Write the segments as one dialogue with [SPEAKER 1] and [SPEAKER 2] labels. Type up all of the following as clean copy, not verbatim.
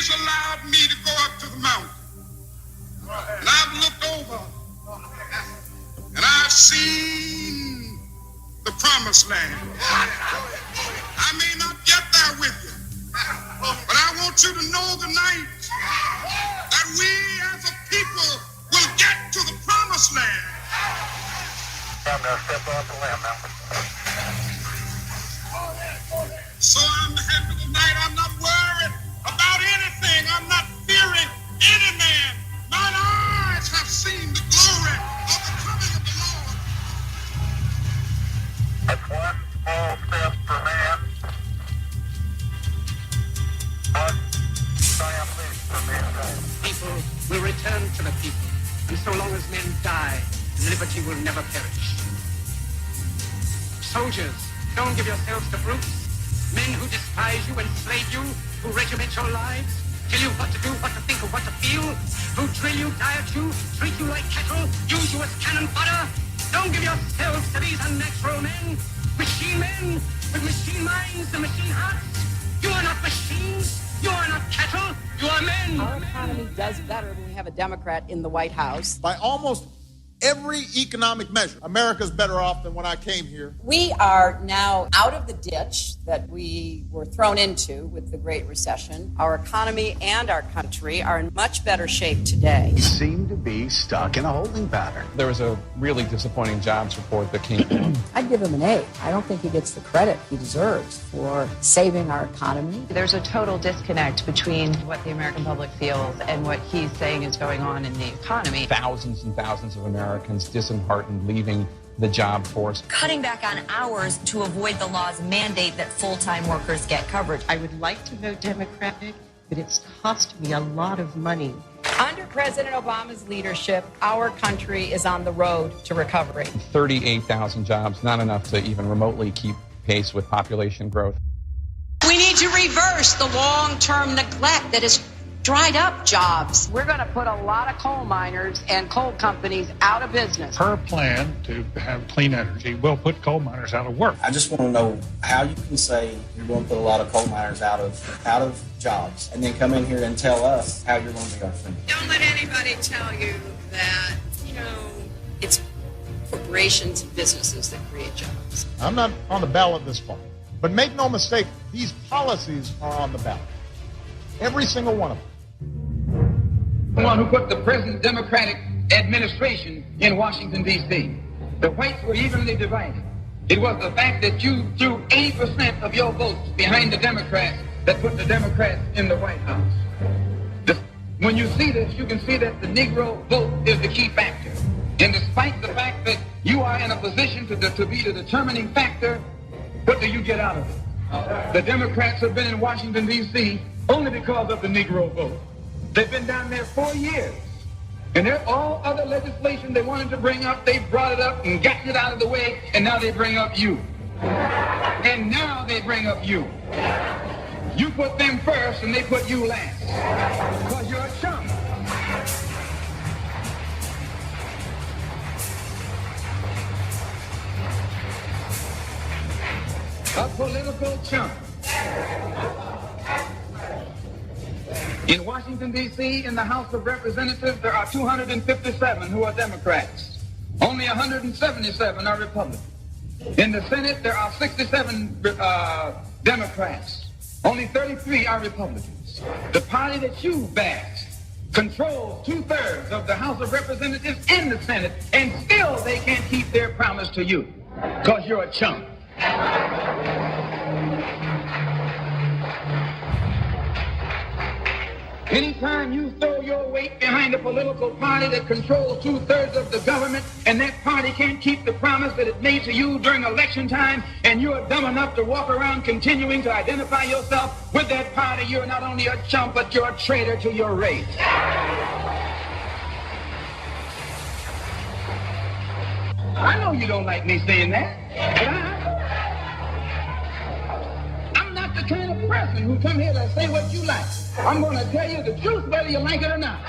[SPEAKER 1] He's allowed me to go up to the mountain. And I've looked over and I've seen the promised land. I may not get there with you, but I want you to know tonight that we as a people will get to the promised land.
[SPEAKER 2] I'm going to step off the limb now.
[SPEAKER 1] So I'm happy tonight. I'm not worried about anything. I'm not fearing any man. Mine eyes have seen the glory of the coming of the Lord.
[SPEAKER 2] That's one small step for man, one giant leap for mankind.
[SPEAKER 3] People will return to the people, and so long as men die, liberty will never perish. Soldiers, don't give yourselves to brutes, men who despise you, enslave you, who regiment your lives, tell you what to do, what to think, or what to feel, who drill you, diet you, treat you like cattle, use you as cannon fodder. Don't give yourselves to these unnatural men, machine men with machine minds and machine hearts. You are not machines, you are not cattle, you are men.
[SPEAKER 4] Our economy does better when we have a Democrat in the White House.
[SPEAKER 5] By almost every economic measure, America's better off than when I came here.
[SPEAKER 4] We are now out of the ditch that we were thrown into with the Great Recession. Our economy and our country are in much better shape today.
[SPEAKER 6] We seem to be stuck in a holding pattern.
[SPEAKER 7] There was a really disappointing jobs report that came out.
[SPEAKER 8] I'd give him an A. I don't think he gets the credit he deserves for saving our economy.
[SPEAKER 9] There's a total disconnect between what the American public feels and what he's saying is going on in the economy.
[SPEAKER 7] Thousands and thousands of Americans disheartened, leaving the job force.
[SPEAKER 10] Cutting back on hours to avoid the law's mandate that full-time workers get coverage.
[SPEAKER 11] I would like to vote Democratic, but it's cost me a lot of money.
[SPEAKER 4] Under President Obama's leadership, our country is on the road to recovery.
[SPEAKER 7] 38,000 jobs, not enough to even remotely keep pace with population growth.
[SPEAKER 12] We need to reverse the long-term neglect that has dried up jobs.
[SPEAKER 4] We're going to put a lot of coal miners and coal companies out of business.
[SPEAKER 13] Her plan to have clean energy will put coal miners out of work.
[SPEAKER 14] I just want to know how you can say you're going to put a lot of coal miners out of jobs and then come in here and tell us how you're going to be our friend.
[SPEAKER 12] Don't let anybody tell you that, it's corporations and businesses that create jobs.
[SPEAKER 5] I'm not on the ballot this fall. But make no mistake, these policies are on the ballot. Every single one of them.
[SPEAKER 15] The one who put the present Democratic administration in Washington, D.C. The whites were evenly divided. It was the fact that you threw 80% of your votes behind the Democrats that put the Democrats in the White House. When you see this, you can see that the Negro vote is the key factor. And despite the fact that you are in a position to be the determining factor, what do you get out of it? The Democrats have been in Washington, D.C. only because of the Negro vote. They've been down there 4 years. And all other legislation they wanted to bring up, they brought it up and gotten it out of the way, and now they bring up you. And now they bring up you. You put them first and they put you last. Because you're a chump. A political chump. In Washington, D.C., in the House of Representatives, there are 257 who are Democrats. Only 177 are Republicans. In the Senate, there are 67 Democrats. Only 33 are Republicans. The party that you backed controls 2/3 of the House of Representatives and the Senate, and still they can't keep their promise to you, because you're a chump. Anytime you throw your weight behind a political party that controls 2/3 of the government, and that party can't keep the promise that it made to you during election time, and you're dumb enough to walk around continuing to identify yourself with that party, you're not only a chump, but you're a traitor to your race. I know you don't like me saying that, but I'm not the kind of person who come here to say what you like. I'm going to tell you the truth whether you like it or not.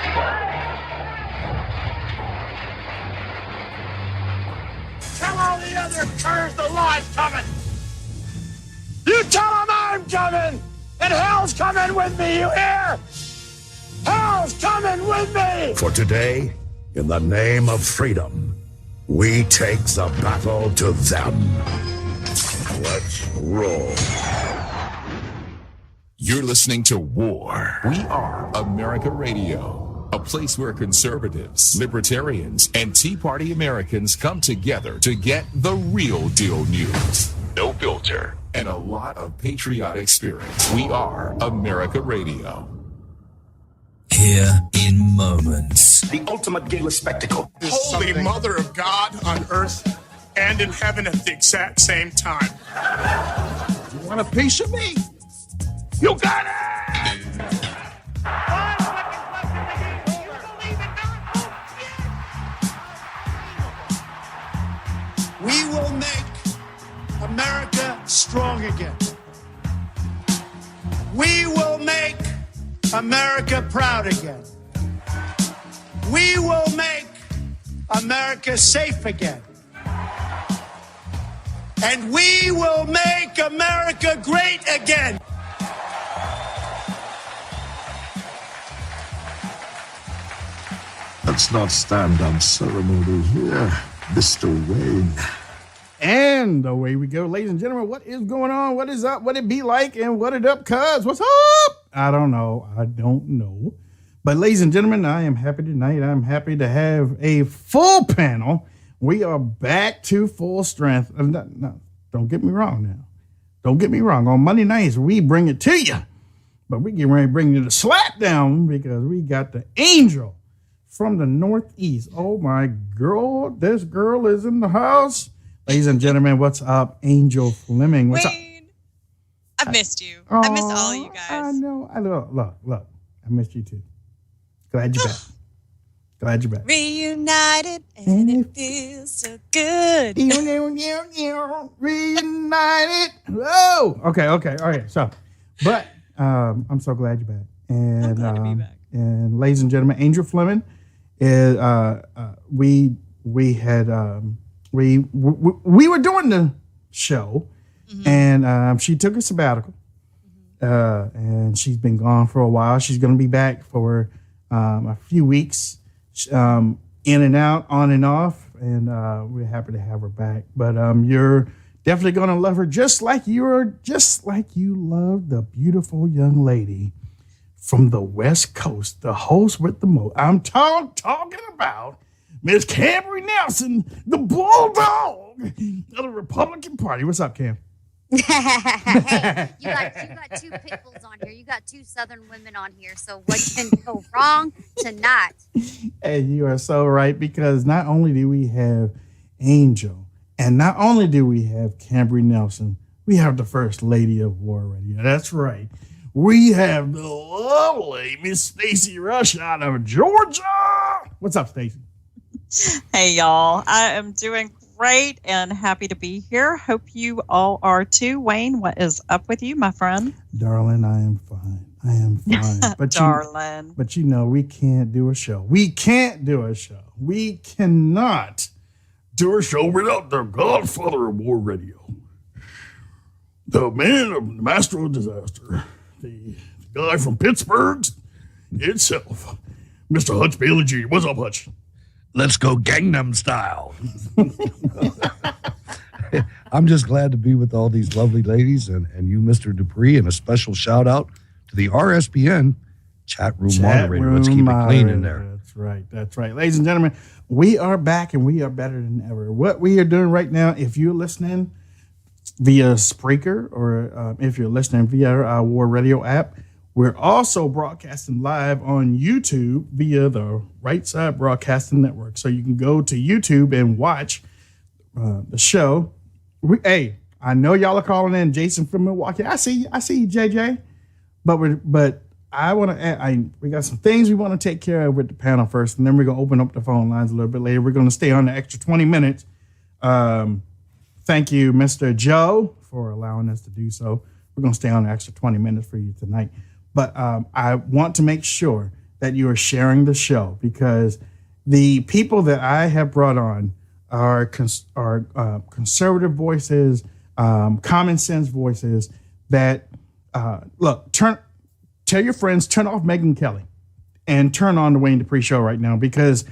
[SPEAKER 16] Tell all the other curs the law's coming. You tell them I'm coming, And hell's coming with me, you hear? Hell's coming with me!
[SPEAKER 17] For today, in the name of freedom, we take the battle to them. Let's roll.
[SPEAKER 18] You're listening to War. We are America Radio, a place where conservatives, libertarians, and Tea Party Americans come together to get the real deal news. No filter and a lot of patriotic spirit. We are America Radio.
[SPEAKER 19] Here in moments.
[SPEAKER 17] The ultimate gala spectacle.
[SPEAKER 20] Holy Mother of God on earth and in heaven at the exact same time.
[SPEAKER 17] You want a piece of me? You got it!
[SPEAKER 16] We will make America strong again. We will make America proud again. We will make America safe again. And we will make America great again.
[SPEAKER 17] Let's not stand on ceremony here, Mr. Wayne.
[SPEAKER 21] And away we go. Ladies and gentlemen, what is going on? What is up? What it be like? And what it up, cuz? What's up? I don't know. But ladies and gentlemen, I am happy tonight. I'm happy to have a full panel. We are back to full strength. No, don't get me wrong now. Don't get me wrong. On Monday nights, we bring it to you. But we get ready to bring you the slap down because we got the angel from the Northeast. Oh, my girl. This girl is in the house. Ladies and gentlemen, what's up? Angel Fleming. What's
[SPEAKER 22] Wayne, up? I've missed you. I missed all you guys.
[SPEAKER 21] I know. Look. I missed you too. Glad you're back. Glad you're back.
[SPEAKER 22] Reunited and it feels so good.
[SPEAKER 21] Reunited. Whoa. Okay. All right. So, but I'm so glad you're back. And
[SPEAKER 22] I'm glad to be back.
[SPEAKER 21] And ladies and gentlemen, Angel Fleming is we were doing the show, and she took a sabbatical, and she's been gone for a while. She's going to be back for a few weeks, in and out, on and off, and we're happy to have her back. But you're definitely going to love her just like you love the beautiful young lady from the West Coast, the host with the most. I'm talking about Miss Camry Nelson, the bulldog of the Republican Party. What's up, Cam?
[SPEAKER 23] Hey, you got two pit bulls on here. You got two Southern women on here. So what can go wrong tonight?
[SPEAKER 21] Hey, you are so right, because not only do we have Angel, and not only do we have Camry Nelson, we have the First Lady of War Radio. That's right. We have the lovely Miss Stacey Rush out of Georgia. What's up, Stacey?
[SPEAKER 22] Hey, y'all. I am doing great and happy to be here. Hope you all are too. Wayne, what is up with you, my friend?
[SPEAKER 21] Darling, I am fine. But
[SPEAKER 22] darling.
[SPEAKER 21] But we can't do a show. We cannot do a show without the godfather of war radio. The man of the master of disaster. The guy from Pittsburgh itself. Mr. Hutch Bailey Jr. What's up, Hutch?
[SPEAKER 17] Let's go Gangnam style. I'm just glad to be with all these lovely ladies and you, Mr. Dupree, and a special shout out to the RSBN chat room moderator. Let's keep it clean in there.
[SPEAKER 21] That's right. Ladies and gentlemen, we are back and we are better than ever. What we are doing right now, if you're listening via Spreaker or if you're listening via our War Radio app, we're also broadcasting live on YouTube via the Right Side Broadcasting Network. So you can go to YouTube and watch the show. I know y'all are calling in Jason from Milwaukee. I see you, JJ. But I want to. We got some things we want to take care of with the panel first, and then we're gonna open up the phone lines a little bit later. We're gonna stay on the extra 20 minutes. Thank you, Mr. Joe, for allowing us to do so. We're gonna stay on the extra 20 minutes for you tonight. But I want to make sure that you are sharing the show, because the people that I have brought on are conservative voices, common sense voices that look, tell your friends, turn off Megyn Kelly and turn on the Wayne Dupree show right now, because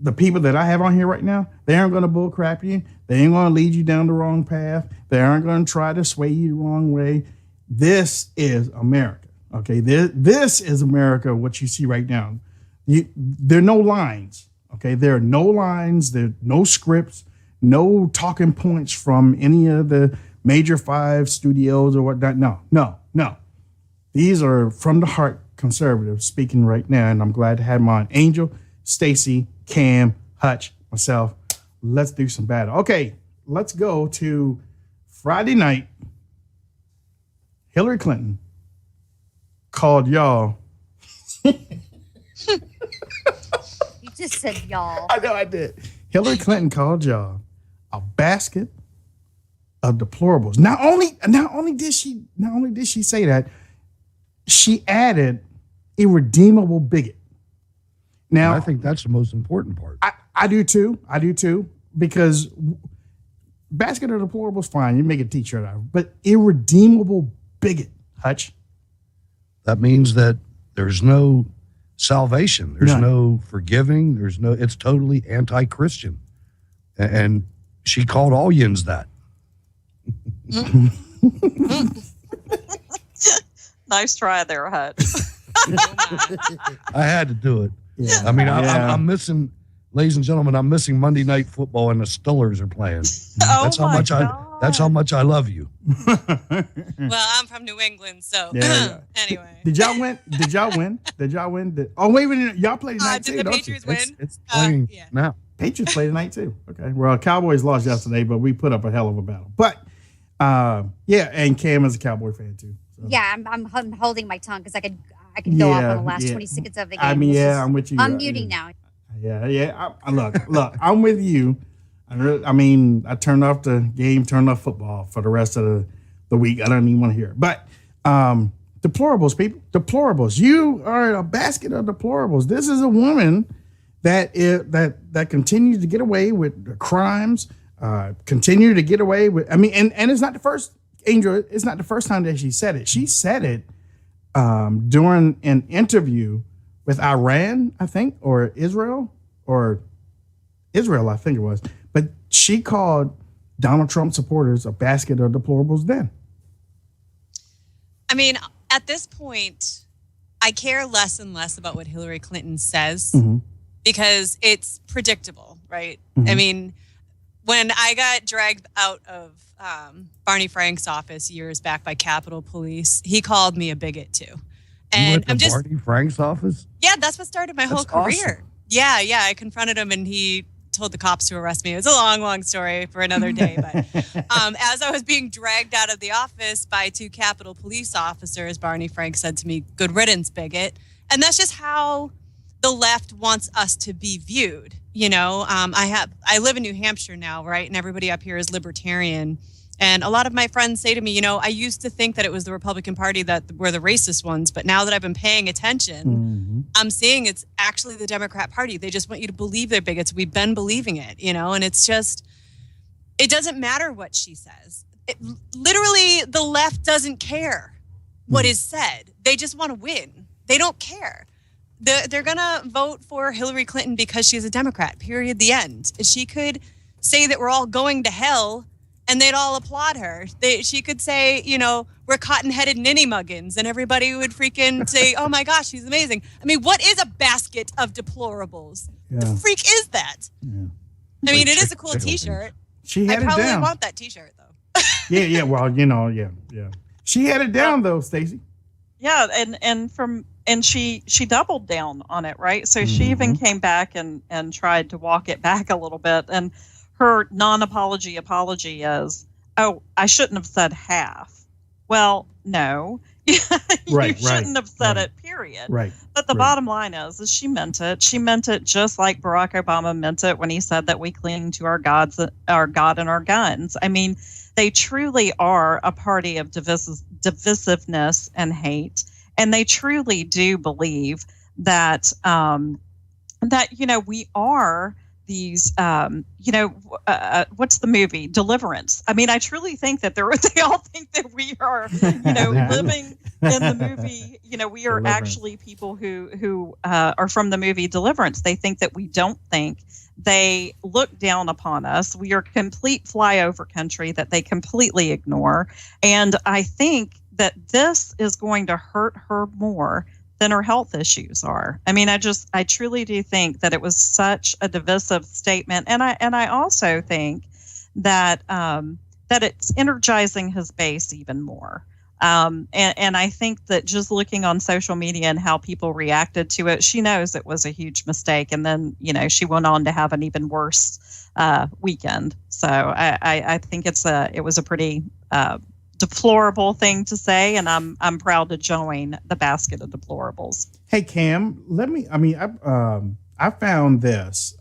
[SPEAKER 21] the people that I have on here right now, they aren't going to bull crap you. They ain't going to lead you down the wrong path. They aren't going to try to sway you the wrong way. This is America. Okay. This is America. What you see right now, there are no lines. Okay. There are no lines. There are no scripts, no talking points from any of the major 5 studios or whatnot. No. These are from the heart conservatives speaking right now. And I'm glad to have them on. Angel, Stacy, Cam, Hutch, myself. Let's do some battle. Okay, let's go to Friday night. Hillary Clinton called y'all.
[SPEAKER 23] You just said y'all.
[SPEAKER 21] I know I did. Hillary Clinton called y'all a basket of deplorables. Not only did she say that, she added irredeemable bigot. Now,
[SPEAKER 17] I think that's the most important part.
[SPEAKER 21] I do too, because basket of deplorables, fine, you make a t-shirt out of it, but irredeemable bigot, Hutch.
[SPEAKER 17] That means that there's no salvation. There's
[SPEAKER 21] None.
[SPEAKER 17] no forgiving. It's totally anti-Christian. And she called all yins that.
[SPEAKER 22] Nice try there, Hutch.
[SPEAKER 17] I had to do it.
[SPEAKER 21] Yeah.
[SPEAKER 17] I mean, I'm missing, ladies and gentlemen, I'm missing Monday Night Football and the Stillers are playing. That's how much I love you.
[SPEAKER 1] Well, I'm from New England, so anyway.
[SPEAKER 21] Did y'all win? Oh, wait a minute. Y'all play tonight too,
[SPEAKER 1] did the
[SPEAKER 21] don't
[SPEAKER 1] Patriots
[SPEAKER 21] you?
[SPEAKER 1] win?
[SPEAKER 17] It's playing now.
[SPEAKER 21] Patriots play tonight too. Okay. Well, Cowboys lost yesterday, but we put up a hell of a battle. But and Cam is a Cowboy fan too. So.
[SPEAKER 23] Yeah, I'm holding my tongue because I could go off on the last 20 seconds of the game.
[SPEAKER 21] I mean, I'm with you.
[SPEAKER 23] I'm muting now.
[SPEAKER 21] Yeah. Look, I'm with you. I mean, I turned off the game, turned off football for the rest of the week. I don't even want to hear it. But deplorables, people, deplorables. You are a basket of deplorables. This is a woman that continues to get away with crimes, continue to get away with. I mean, and it's not the first, Angel. It's not the first time that she said it. She said it during an interview with Iran, I think, or Israel, I think it was. But she called Donald Trump supporters a basket of deplorables then.
[SPEAKER 1] I mean, at this point, I care less and less about what Hillary Clinton says because it's predictable, right? I mean, when I got dragged out of Barney Frank's office years back by Capitol Police, he called me a bigot too. And
[SPEAKER 17] I'm just Barney Frank's office?
[SPEAKER 1] Yeah, that's what started my whole career. Awesome. Yeah, I confronted him and he told the cops to arrest me. It was a long story for another day. But as I was being dragged out of the office by 2 Capitol Police officers, Barney Frank said to me, "Good riddance, bigot." And that's just how the left wants us to be viewed. You know, I live in New Hampshire now, right? And everybody up here is libertarian. And a lot of my friends say to me, you know, I used to think that it was the Republican Party that were the racist ones, but now that I've been paying attention, I'm seeing it's actually the Democrat Party. They just want you to believe they're bigots. We've been believing it, you know, and it's just, it doesn't matter what she says. Literally, the left doesn't care what is said. They just want to win. They don't care. They're going to vote for Hillary Clinton because she's a Democrat, period, the end. She could say that we're all going to hell and they'd all applaud her. She could say, you know, we're cotton-headed ninny muggins, and everybody would freaking say, oh my gosh, she's amazing. I mean, what is a basket of deplorables? Yeah. The freak is that? Yeah. I mean, it is a cool T-shirt. I probably want that T-shirt, though.
[SPEAKER 21] yeah, well, you know, yeah. She had it down, though, Stacey.
[SPEAKER 22] Yeah, and she doubled down on it, right? So she even came back and tried to walk it back a little bit, and her non-apology apology is, oh, I shouldn't have said half. Well, no, you shouldn't have said it, period.
[SPEAKER 21] Right.
[SPEAKER 22] But the bottom line is she meant it. She meant it just like Barack Obama meant it when he said that we cling to our God and our guns. I mean, they truly are a party of divisiveness and hate. And they truly do believe that, you know, we are these, what's the movie Deliverance? I mean, I truly think that they all think that we are, living in the movie. We are actually people who are from the movie Deliverance. They think that we don't think. They look down upon us. We are complete flyover country that they completely ignore. And I think that this is going to hurt her more than her health issues are. I mean, I truly do think that it was such a divisive statement. And I also think that that it's energizing his base even more. And I think that just looking on social media and how people reacted to it, she knows it was a huge mistake. And then, she went on to have an even worse weekend. So I think it was a pretty deplorable thing to say, and I'm proud to join the basket of deplorables.
[SPEAKER 21] Hey Cam, I found this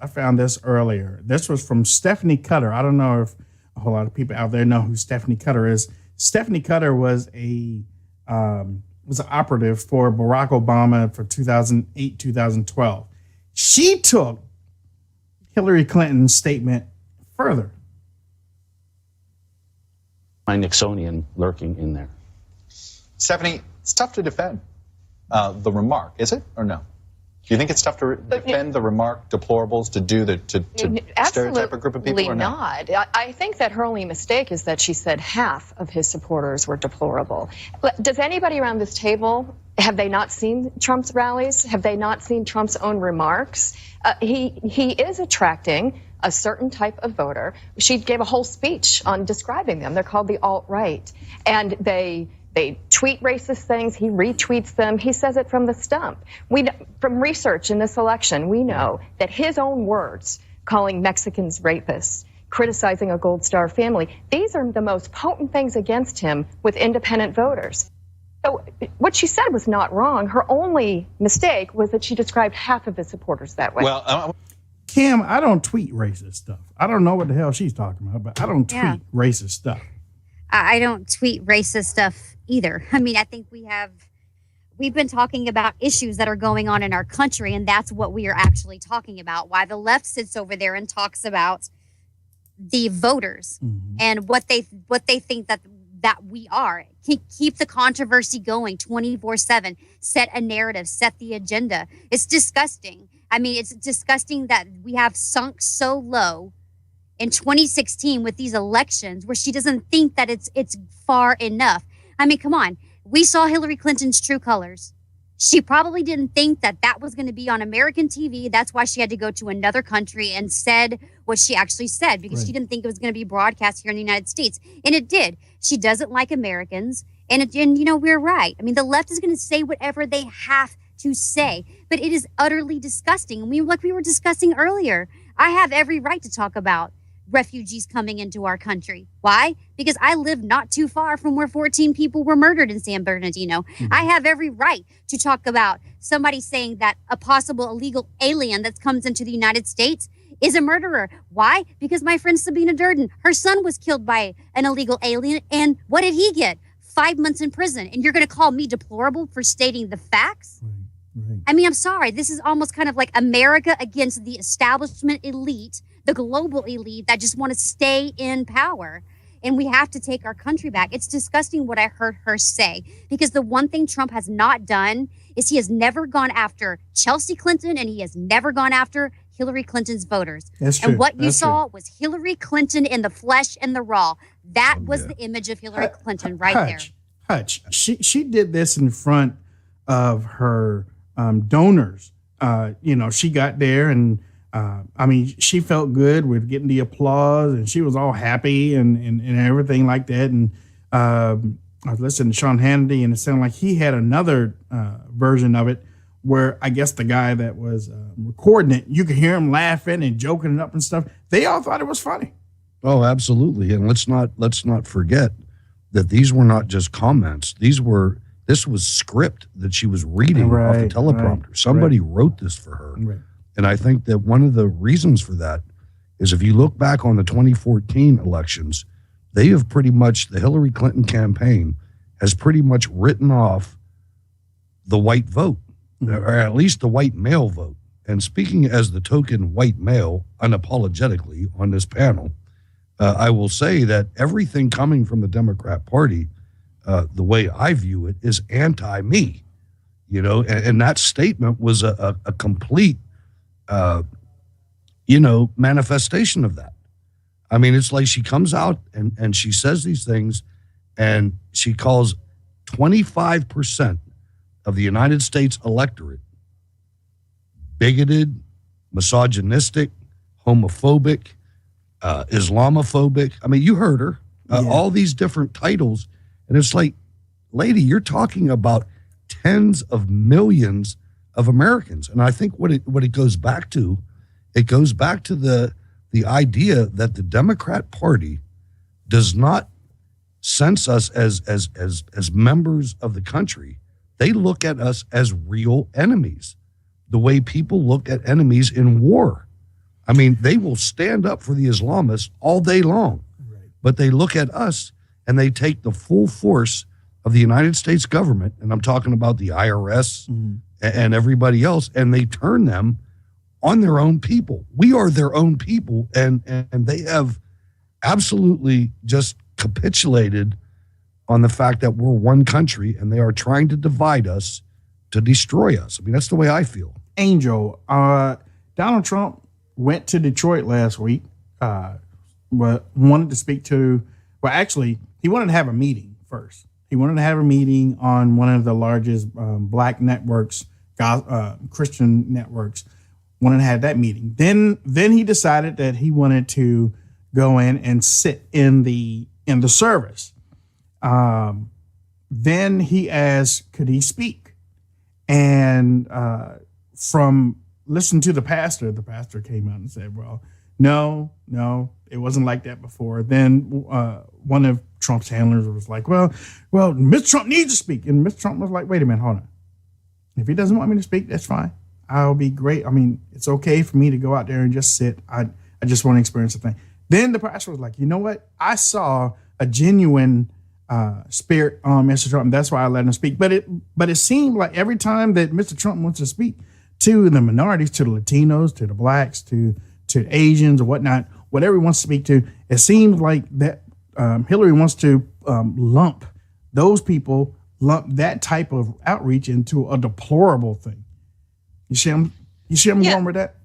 [SPEAKER 21] earlier. This was from Stephanie Cutter. I don't know if a whole lot of people out there know who Stephanie Cutter is. Stephanie Cutter was an operative for Barack Obama for 2008, 2012. She took Hillary Clinton's statement further.
[SPEAKER 2] My Nixonian lurking in there.
[SPEAKER 3] Stephanie, it's tough to defend the remark, is it, or no? Do you think it's tough to defend the remark, deplorables, to stereotype a group of people, or not?
[SPEAKER 6] Absolutely not. I think that her only mistake is that she said half of his supporters were deplorable. But does anybody around this table, have they not seen Trump's rallies? Have they not seen Trump's own remarks? He is attracting a certain type of voter. She gave a whole speech on describing them. They're called the alt-right. And they tweet racist things. He retweets them. He says it from the stump. From research in this election, we know that his own words, calling Mexicans rapists, criticizing a Gold Star family, these are the most potent things against him with independent voters. So what she said was not wrong. Her only mistake was that she described half of his supporters that way.
[SPEAKER 21] Well, Cam, I don't tweet racist stuff. I don't know what the hell she's talking about, but I don't tweet racist stuff.
[SPEAKER 23] I don't tweet racist stuff either. I mean, I think we've been talking about issues that are going on in our country, and that's what we are actually talking about. Why the left sits over there and talks about the voters and what they think that we are. Keep the controversy going 24/7. Set a narrative, set the agenda. It's disgusting. I mean, it's disgusting that we have sunk so low in 2016 with these elections where she doesn't think that it's far enough. I mean, come on. We saw Hillary Clinton's true colors. She probably didn't think that was going to be on American TV. That's why she had to go to another country and said what she actually said, because she didn't think it was going to be broadcast here in the United States. And it did. She doesn't like Americans. And we're right. I mean, the left is going to say whatever they have to say, but it is utterly disgusting. And like we were discussing earlier, I have every right to talk about refugees coming into our country. Why? Because I live not too far from where 14 people were murdered in San Bernardino. I have every right to talk about somebody saying that a possible illegal alien that comes into the United States is a murderer. Why? Because my friend Sabina Durden, her son was killed by an illegal alien, and what did he get? 5 months in prison. And you're going to call me deplorable for stating the facts? Right. I mean, I'm sorry. This is almost kind of like America against the establishment elite, the global elite that just want to stay in power. And we have to take our country back. It's disgusting what I heard her say, because the one thing Trump has not done is he has never gone after Chelsea Clinton, and he has never gone after Hillary Clinton's voters. That's true. And what you saw was Hillary Clinton in the flesh and the raw. That was the image of Hillary Clinton right there.
[SPEAKER 21] Hutch, she did this in front of her donors. She got there and she felt good with getting the applause, and she was all happy and everything like that. And I was listening to Sean Hannity, and it sounded like he had another version of it where I guess the guy that was recording it, you could hear him laughing and joking it up and stuff. They all thought it was funny.
[SPEAKER 17] Oh, absolutely. And let's not forget that these were not just comments. This was script that she was reading off the teleprompter. Somebody wrote this for her. Right. And I think that one of the reasons for that is if you look back on the 2014 elections, they have the Hillary Clinton campaign has pretty much written off the white vote, or at least the white male vote. and speaking as the token white male unapologetically on this panel, I will say that everything coming from the Democrat Party, the way I view it, is anti-me. You know, and that statement was a complete, manifestation of that. I mean, it's like she comes out and she says these things, and she calls 25% of the United States electorate bigoted, misogynistic, homophobic, Islamophobic. I mean, you heard her, all these different titles. And it's like, lady, you're talking about tens of millions of Americans. And I think what it goes back to, the idea that the Democrat Party does not sense us as members of the country. They look at us as real enemies, the way people look at enemies in war. I mean, they will stand up for the Islamists all day long, but they look at us and they take the full force of the United States government, and I'm talking about the IRS and everybody else, and they turn them on their own people. We are their own people, and they have absolutely just capitulated on the fact that we're one country, and they are trying to divide us, to destroy us. I mean, that's the way I feel.
[SPEAKER 21] Angel, Donald Trump went to Detroit last week, but wanted to speak to, actually, he wanted to have a meeting first. He wanted to have a meeting on one of the largest black networks, Christian networks. Wanted to have that meeting. Then he decided that he wanted to go in and sit in the service. Then he asked, could he speak? And from listening to the pastor came out and said, well, no, it wasn't like that before. Then one of Trump's handlers was like, well, Mr. Trump needs to speak. And Mr. Trump was like, wait a minute, hold on. If he doesn't want me to speak, that's fine. I'll be great. I mean, it's okay for me to go out there and just sit. I just want to experience the thing. Then the pastor was like, you know what? I saw a genuine spirit on Mr. Trump, and that's why I let him speak. But it seemed like every time that Mr. Trump wants to speak to the minorities, to the Latinos, to the blacks, to Asians or whatnot, whatever he wants to speak to, it seems like that Hillary wants to lump that type of outreach into a deplorable thing. You see I'm going with that?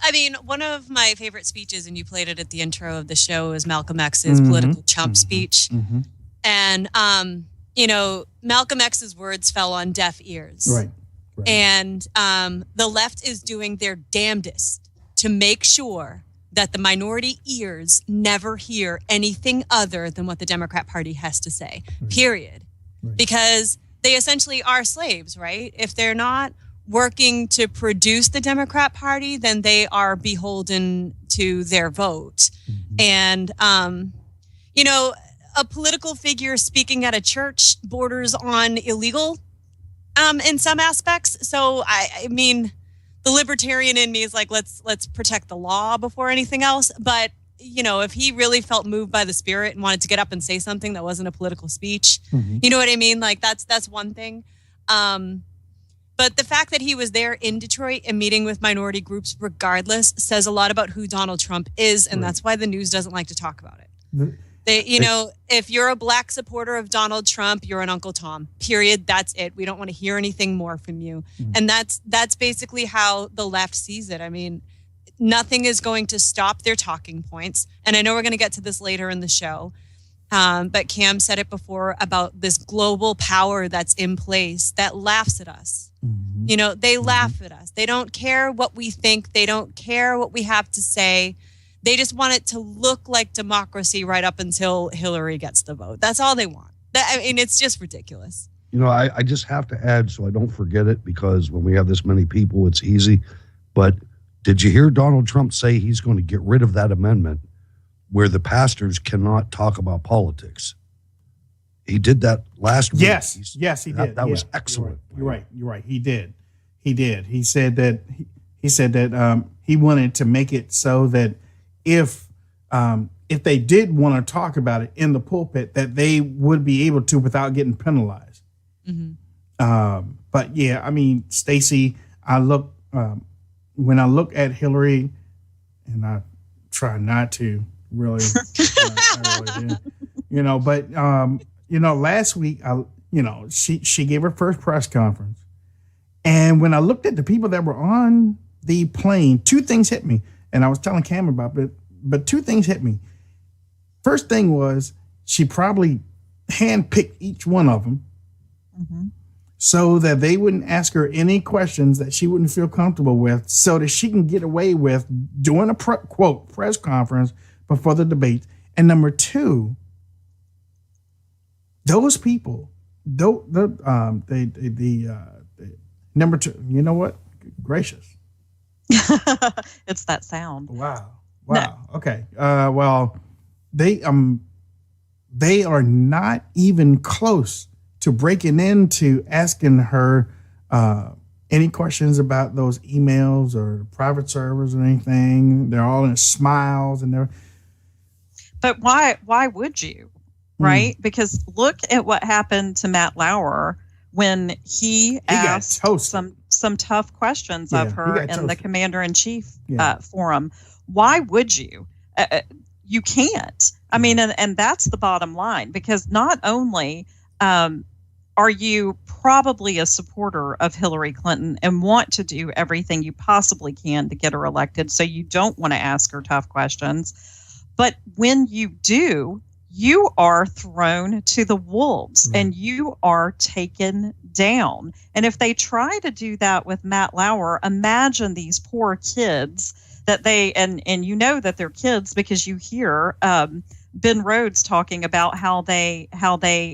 [SPEAKER 1] I mean, one of my favorite speeches, and you played it at the intro of the show, is Malcolm X's political chump speech. And, Malcolm X's words fell on deaf ears.
[SPEAKER 21] Right.
[SPEAKER 1] And the left is doing their damnedest to make sure that the minority ears never hear anything other than what the Democrat Party has to say, period. Because they essentially are slaves, right? If they're not working to produce the Democrat Party, then they are beholden to their vote. And, a political figure speaking at a church borders on illegal in some aspects. So, I mean, the libertarian in me is like, let's protect the law before anything else. But, if he really felt moved by the spirit and wanted to get up and say something that wasn't a political speech, you know what I mean? Like, that's one thing. But the fact that he was there in Detroit and meeting with minority groups regardless says a lot about who Donald Trump is, and that's why the news doesn't like to talk about it. If you're a black supporter of Donald Trump, you're an Uncle Tom, period. That's it. We don't want to hear anything more from you. And that's basically how the left sees it. I mean, nothing is going to stop their talking points. And I know we're going to get to this later in the show. But Cam said it before about this global power that's in place that laughs at us. They laugh at us. They don't care what we think. They don't care what we have to say. They just want it to look like democracy right up until Hillary gets the vote. That's all they want. It's just ridiculous.
[SPEAKER 17] I just have to add so I don't forget it, because when we have this many people, it's easy. But did you hear Donald Trump say he's going to get rid of that amendment where the pastors cannot talk about politics? He did that last week.
[SPEAKER 21] Yes, he did.
[SPEAKER 17] That was excellent.
[SPEAKER 21] You're right. He did. He said that he wanted to make it so that if they did want to talk about it in the pulpit, that they would be able to without getting penalized. But yeah, I mean, Stacey, I look when I look at Hillary, and I try not to really, I really do, you know, but you know, last week, she gave her first press conference, and when I looked at the people that were on the plane, two things hit me, and I was telling Cam about it, but two things hit me. First thing was she probably handpicked each one of them. Mm-hmm. So that they wouldn't ask her any questions that she wouldn't feel comfortable with, so that she can get away with doing a quote press conference before the debate. And number two, those people, the number two, you know what? Gracious.
[SPEAKER 22] It's that sound.
[SPEAKER 21] Wow. No. Okay. Well, they are not even close to breaking into asking her any questions about those emails or private servers or anything. They're all in smiles and they're.
[SPEAKER 22] But why would you? Right? Because look at what happened to Matt Lauer when he asked some tough questions of her in the commander-in-chief forum. Why would you? You can't. I mean, and that's the bottom line, because not only are you probably a supporter of Hillary Clinton and want to do everything you possibly can to get her elected, so you don't want to ask her tough questions, but when you do, you are thrown to the wolves and you are taken down. And if they try to do that with Matt Lauer, imagine these poor kids that they, and you know that they're kids because you hear Ben Rhodes talking about how they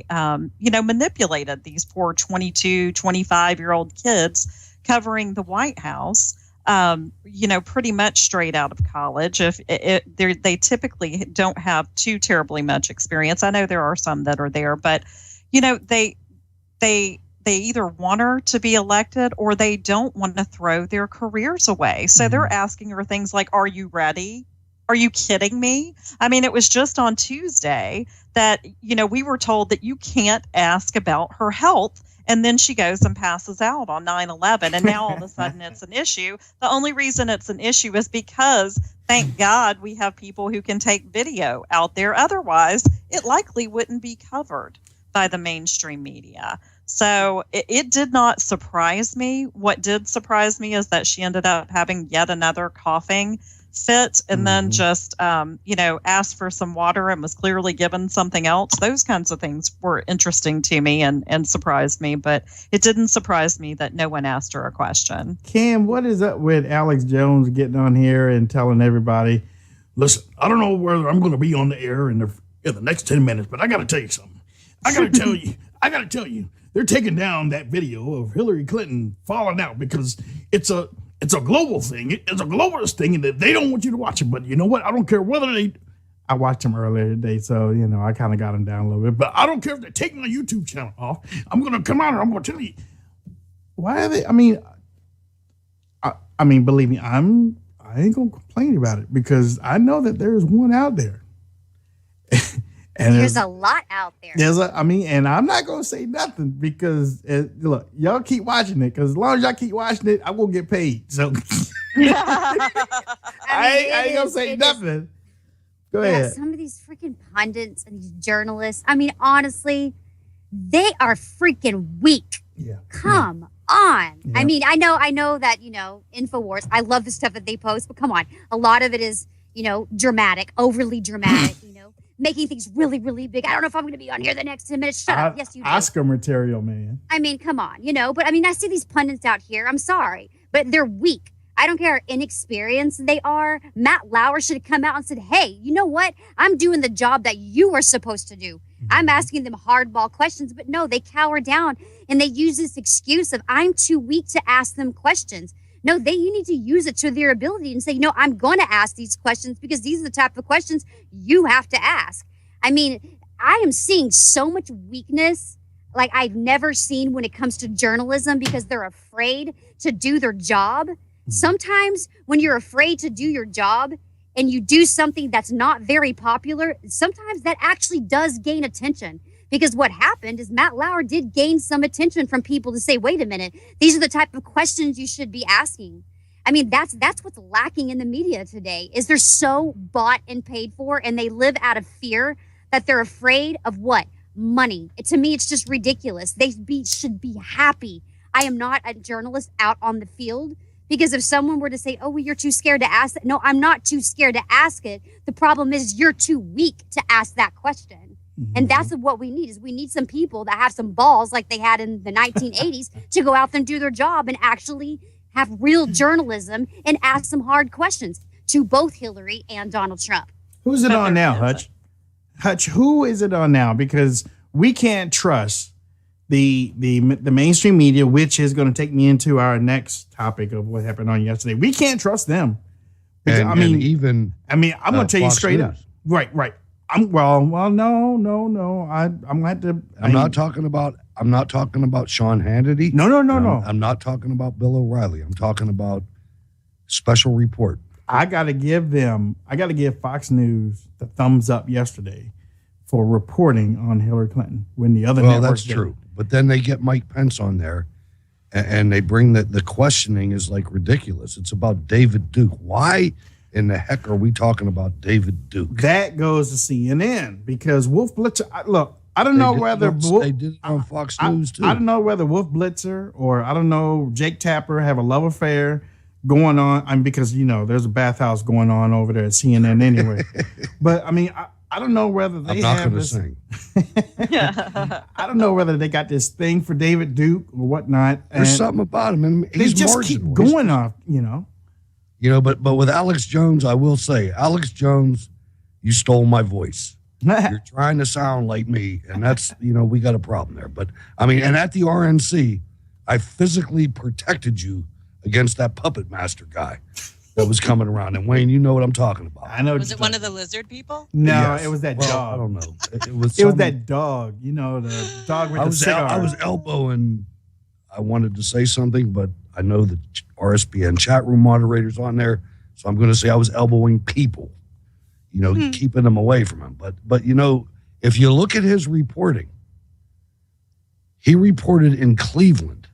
[SPEAKER 22] manipulated these poor 22, 25-year-old kids covering the White House, pretty much straight out of college. They typically don't have too terribly much experience. I know there are some that are there, but they either want her to be elected or they don't want to throw their careers away. So they're asking her things like, "Are you ready? Are you kidding me?" I mean, it was just on Tuesday that, we were told that you can't ask about her health. And then she goes and passes out on 9/11. And now all of a sudden it's an issue. The only reason it's an issue is because, thank God, we have people who can take video out there. Otherwise, it likely wouldn't be covered by the mainstream media. So it did not surprise me. What did surprise me is that she ended up having yet another coughing fit and then just, asked for some water and was clearly given something else. Those kinds of things were interesting to me and surprised me, but it didn't surprise me that no one asked her a question.
[SPEAKER 21] Cam, what is up with Alex Jones getting on here and telling everybody, listen, I don't know whether I'm going to be on the air in the next 10 minutes, but I got to tell you something. I got to tell you, they're taking down that video of Hillary Clinton falling out because it's a global thing. It's a globalist thing, and they don't want you to watch it. But you know what? I don't care whether they. I watched them earlier today, so I kind of got them down a little bit. But I don't care if they take my YouTube channel off. I'm going to come out and I'm going to tell you why are they. I mean, believe me, I ain't going to complain about it because I know that there's one out there.
[SPEAKER 23] And there's a lot out there.
[SPEAKER 21] And I'm not going to say nothing because, look, y'all keep watching it because as long as y'all keep watching it, I will get paid. So I ain't going to say nothing. Go ahead.
[SPEAKER 23] Some of these freaking pundits and these journalists, honestly, they are freaking weak.
[SPEAKER 21] Yeah.
[SPEAKER 23] Come on. Yeah. I know that, InfoWars, I love the stuff that they post, but come on. A lot of it is, dramatic, overly dramatic, making things really, really big. I don't know if I'm going to be on here the next 10 minutes. Shut up. Yes, you do.
[SPEAKER 21] Oscar material, man.
[SPEAKER 23] Come on, but I see these pundits out here. I'm sorry, but they're weak. I don't care how inexperienced they are. Matt Lauer should have come out and said, hey, you know what? I'm doing the job that you were supposed to do. I'm asking them hardball questions, but no, they cower down and they use this excuse of I'm too weak to ask them questions. No, you need to use it to their ability and say, I'm going to ask these questions because these are the type of questions you have to ask. I am seeing so much weakness like I've never seen when it comes to journalism because they're afraid to do their job. Sometimes when you're afraid to do your job and you do something that's not very popular, sometimes that actually does gain attention. Because what happened is Matt Lauer did gain some attention from people to say, wait a minute, these are the type of questions you should be asking. I mean, that's what's lacking in the media today is they're so bought and paid for, and they live out of fear that they're afraid of what? Money. To me, it's just ridiculous. They should be happy. I am not a journalist out on the field, because if someone were to say, oh, well, you're too scared to ask it. No, I'm not too scared to ask it. The problem is you're too weak to ask that question. Mm-hmm. And that's what we need, is we need some people that have some balls like they had in the 1980s to go out and do their job and actually have real journalism and ask some hard questions to both Hillary and Donald Trump.
[SPEAKER 21] Who's it on now, Hutch? Hutch, who is it on now? Because we can't trust the mainstream media, which is going to take me into our next topic of what happened on yesterday. We can't trust them.
[SPEAKER 17] And, I'm going to
[SPEAKER 21] tell you straight up. Right. I'm
[SPEAKER 17] not talking about Sean Hannity.
[SPEAKER 21] No.
[SPEAKER 17] I'm not talking about Bill O'Reilly. I'm talking about special report.
[SPEAKER 21] I got to give Fox News the thumbs up yesterday for reporting on Hillary Clinton when the other networks
[SPEAKER 17] that's true. But then they get Mike Pence on there, and they bring the questioning is like ridiculous. It's about David Duke. Why in the heck are we talking about David Duke?
[SPEAKER 21] That goes to CNN because Wolf Blitzer. I don't know whether
[SPEAKER 17] they did it on Fox News too.
[SPEAKER 21] I don't know whether Wolf Blitzer or I don't know Jake Tapper have a love affair going on. Because there's a bathhouse going on over there at CNN anyway. But I don't know whether they have this.
[SPEAKER 17] Sing.
[SPEAKER 21] I don't know whether they got this thing for David Duke or whatnot.
[SPEAKER 17] There's something about him, and
[SPEAKER 21] they just keep going off.
[SPEAKER 17] But with Alex Jones, I will say, Alex Jones, you stole my voice. You're trying to sound like me, and that's we got a problem there. But and at the RNC, I physically protected you against that puppet master guy that was coming around. And Wayne, you know what I'm talking about.
[SPEAKER 21] I know.
[SPEAKER 1] Was it one of the lizard people?
[SPEAKER 21] No,
[SPEAKER 17] yes.
[SPEAKER 21] It was that dog.
[SPEAKER 17] I don't know. It was
[SPEAKER 21] that dog. The dog with the cigar.
[SPEAKER 17] I was elbowing. I wanted to say something, but I know the RSBN chat room moderator's on there, so I'm going to say I was elbowing people. Keeping them away from him. But if you look at his reporting, he reported in Cleveland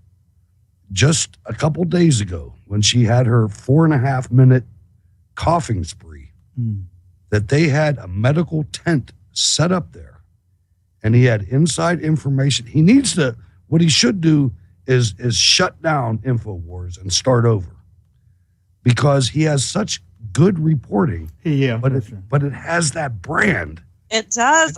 [SPEAKER 17] just a couple days ago when she had her 4.5 minute coughing spree, that they had a medical tent set up there, and he had inside information. He needs to, what he should do is shut down InfoWars and start over, because he has such good reporting.
[SPEAKER 21] Yeah,
[SPEAKER 17] but it has that brand.
[SPEAKER 22] It does.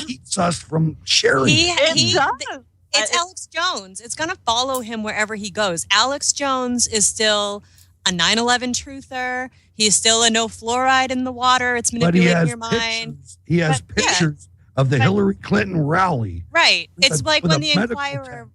[SPEAKER 17] Keeps us from sharing.
[SPEAKER 22] It does.
[SPEAKER 1] It's Alex Jones. It's going to follow him wherever he goes. Alex Jones is still a 9/11 truther. He's still a no fluoride in the water. It's manipulating your mind.
[SPEAKER 17] He has pictures of the Hillary Clinton rally.
[SPEAKER 1] Right. It's like when the Inquirer.